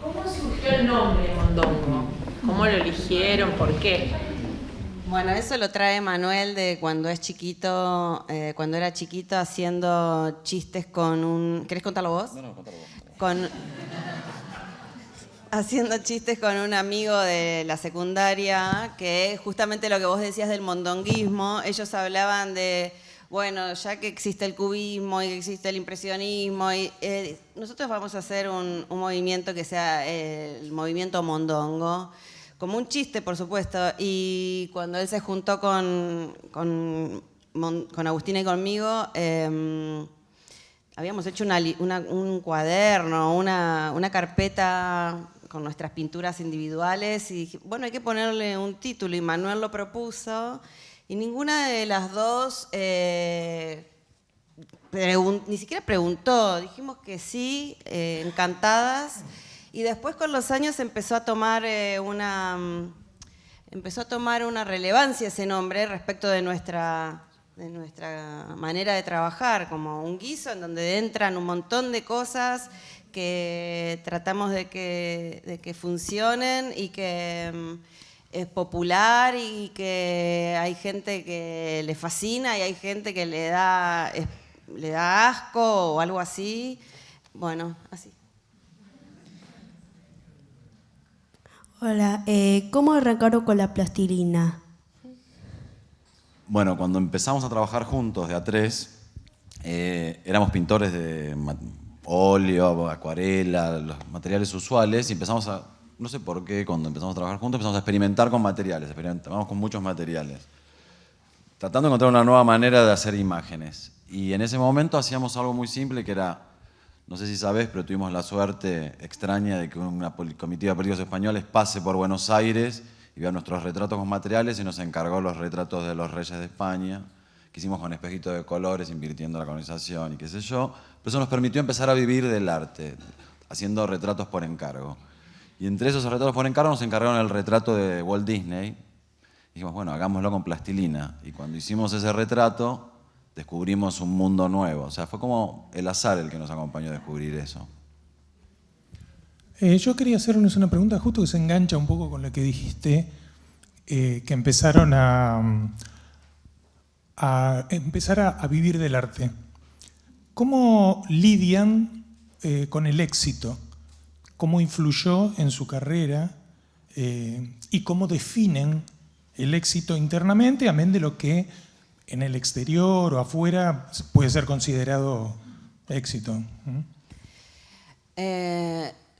¿Cómo surgió el nombre Mondongo? ¿Cómo lo eligieron? ¿Por qué? Bueno, eso lo trae Manuel de cuando es chiquito, cuando era chiquito haciendo chistes con un... ¿Querés contarlo vos? No, contalo vos. Haciendo chistes con un amigo de la secundaria, que justamente lo que vos decías del mondonguismo, ellos hablaban de, bueno, ya que existe el cubismo y que existe el impresionismo, nosotros vamos a hacer un movimiento que sea el movimiento mondongo, como un chiste, por supuesto, y cuando él se juntó con Agustina y conmigo, habíamos hecho un cuaderno, una carpeta con nuestras pinturas individuales y dije, bueno, hay que ponerle un título y Manuel lo propuso y ninguna de las dos ni siquiera preguntó, dijimos que sí, encantadas. Y después con los años empezó a tomar una relevancia ese nombre respecto de nuestra manera de trabajar, como un guiso en donde entran un montón de cosas que tratamos de que funcionen y que es popular y que hay gente que le fascina y hay gente que le da asco o algo así. Bueno, así. Hola, ¿cómo arrancaron con la plastilina? Bueno, cuando empezamos a trabajar juntos de a tres, éramos pintores de óleo, acuarela, los materiales usuales, y empezamos a, no sé por qué, cuando empezamos a trabajar juntos, empezamos a experimentar con materiales, experimentamos con muchos materiales, tratando de encontrar una nueva manera de hacer imágenes. Y en ese momento hacíamos algo muy simple que era, no sé si sabés, pero tuvimos la suerte extraña de que una comitiva de políticos españoles pase por Buenos Aires y vea nuestros retratos con materiales y nos encargó los retratos de los reyes de España, que hicimos con espejitos de colores, invirtiendo la colonización y qué sé yo. Pero eso nos permitió empezar a vivir del arte, haciendo retratos por encargo. Y entre esos retratos por encargo nos encargaron el retrato de Walt Disney. Y dijimos, bueno, hagámoslo con plastilina. Y cuando hicimos ese retrato, descubrimos un mundo nuevo. O sea, fue como el azar el que nos acompañó a descubrir eso. Yo quería hacerles una pregunta justo que se engancha un poco con lo que dijiste, que empezaron a vivir del arte. ¿Cómo lidian con el éxito? ¿Cómo influyó en su carrera? ¿Y cómo definen el éxito internamente, amén de lo que en el exterior o afuera puede ser considerado éxito?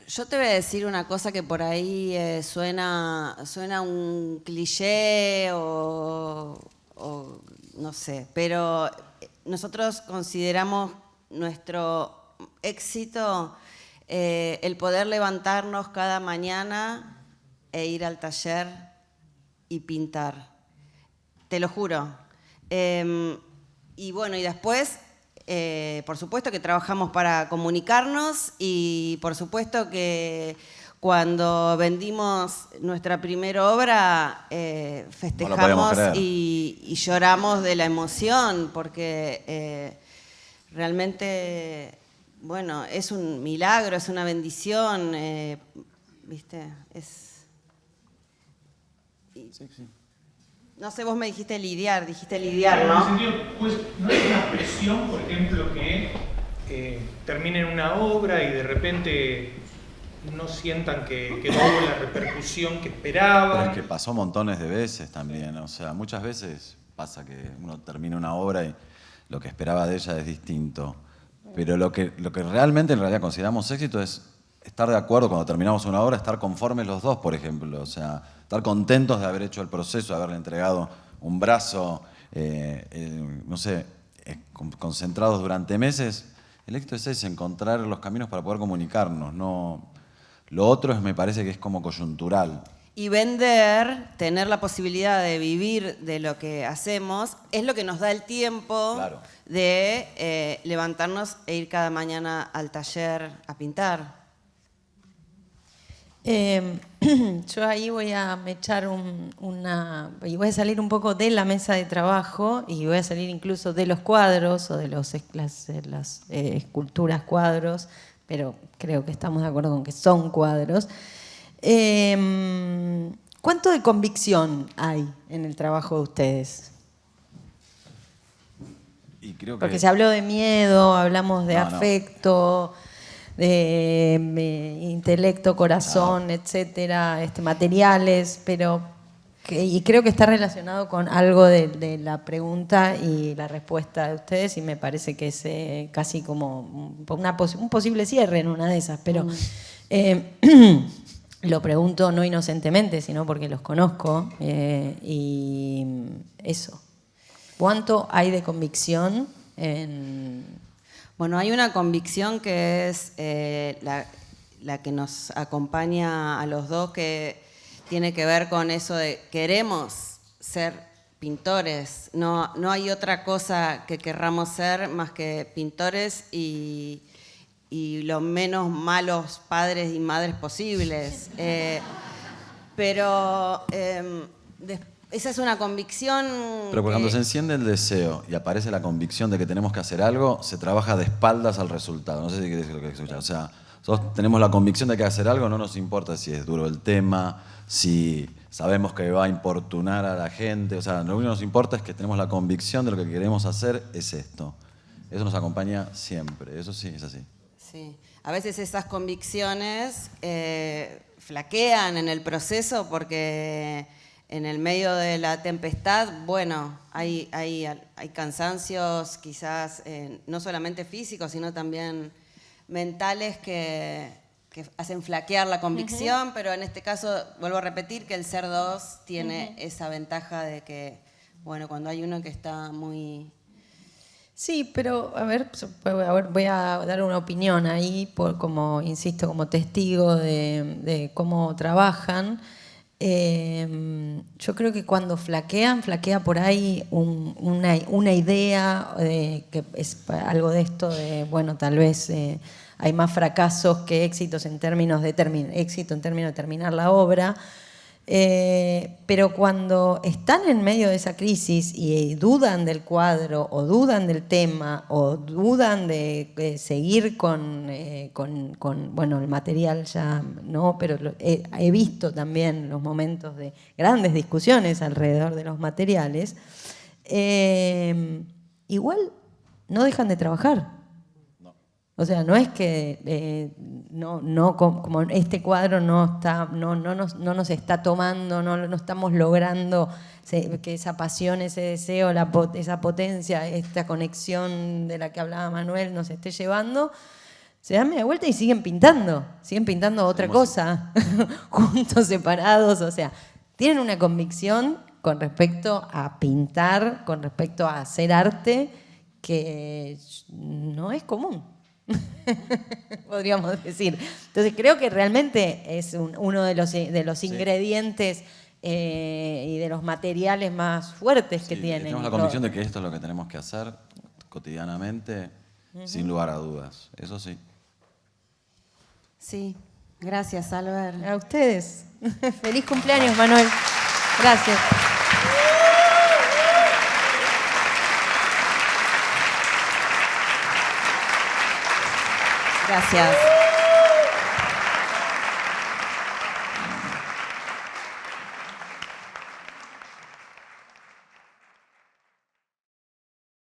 Yo te voy a decir una cosa que por ahí suena un cliché o no sé, pero nosotros consideramos nuestro éxito el poder levantarnos cada mañana e ir al taller y pintar. Te lo juro. Y bueno, y después, por supuesto que trabajamos para comunicarnos y por supuesto que cuando vendimos nuestra primera obra festejamos y lloramos de la emoción porque realmente, bueno, es un milagro, es una bendición, ¿viste? Sí. No sé, vos me dijiste lidiar, ¿no? En el sentido, pues, ¿no es una presión, por ejemplo, que terminen una obra y de repente no sientan que no hubo la repercusión que esperaban? Pero es que pasó montones de veces también. O sea, muchas veces pasa que uno termina una obra y lo que esperaba de ella es distinto. Pero lo que realmente en realidad consideramos éxito es estar de acuerdo cuando terminamos una obra, estar conformes los dos, por ejemplo. O sea, estar contentos de haber hecho el proceso, de haberle entregado un brazo, no sé, concentrados durante meses. El éxito es ese, encontrar los caminos para poder comunicarnos. No, lo otro me parece que es como coyuntural. Y vender, tener la posibilidad de vivir de lo que hacemos, es lo que nos da el tiempo de levantarnos e ir cada mañana al taller a pintar. Yo ahí voy a echar y voy a salir un poco de la mesa de trabajo y voy a salir incluso de los cuadros o de las esculturas cuadros, pero creo que estamos de acuerdo con que son cuadros. ¿Cuánto de convicción hay en el trabajo de ustedes? Y creo que... Porque se habló de miedo, hablamos de afecto, de intelecto, corazón, etcétera, materiales, pero y creo que está relacionado con algo de la pregunta y la respuesta de ustedes, y me parece que es casi como un posible cierre en una de esas, pero lo pregunto no inocentemente, sino porque los conozco, y eso. ¿Cuánto hay de convicción en...? Bueno, hay una convicción que es la que nos acompaña a los dos, que tiene que ver con eso de queremos ser pintores. No hay otra cosa que querramos ser más que pintores y los menos malos padres y madres posibles. Pero esa es una convicción. Pero cuando se enciende el deseo y aparece la convicción de que tenemos que hacer algo, se trabaja de espaldas al resultado. No sé si querés lo que escuchar. O sea, nosotros tenemos la convicción de que hacer algo, no nos importa si es duro el tema, si sabemos que va a importunar a la gente. O sea, lo único que nos importa es que tenemos la convicción de lo que queremos hacer es esto. Eso nos acompaña siempre, eso sí, es así. Sí, a veces esas convicciones flaquean en el proceso porque en el medio de la tempestad, bueno, hay cansancios quizás no solamente físicos, sino también mentales que hacen flaquear la convicción, pero en este caso, vuelvo a repetir que el ser dos tiene esa ventaja de que, bueno, cuando hay uno que está muy... Sí, pero a ver, voy a dar una opinión ahí, como insisto, como testigo de cómo trabajan. Yo creo que cuando flakea por ahí una idea, que es algo de esto de, bueno, tal vez hay más fracasos que éxitos en términos de terminar la obra. Pero cuando están en medio de esa crisis y dudan del cuadro o dudan del tema o dudan de seguir con bueno, el material ya no, pero he visto también los momentos de grandes discusiones alrededor de los materiales, igual no dejan de trabajar. O sea, no es que como este cuadro no nos está tomando, no estamos logrando que esa pasión, ese deseo, esa potencia, esta conexión de la que hablaba Manuel nos esté llevando. Se dan media vuelta y siguen pintando otra cosa, juntos, separados. O sea, tienen una convicción con respecto a pintar, con respecto a hacer arte, que no es común. Podríamos decir. Entonces creo que realmente es uno de los ingredientes y de los materiales más fuertes que tienen. Tenemos la convicción de que esto es lo que tenemos que hacer cotidianamente, sin lugar a dudas. Eso sí. Sí, gracias, Albert. A ustedes. Feliz cumpleaños, Manuel. Gracias. Gracias.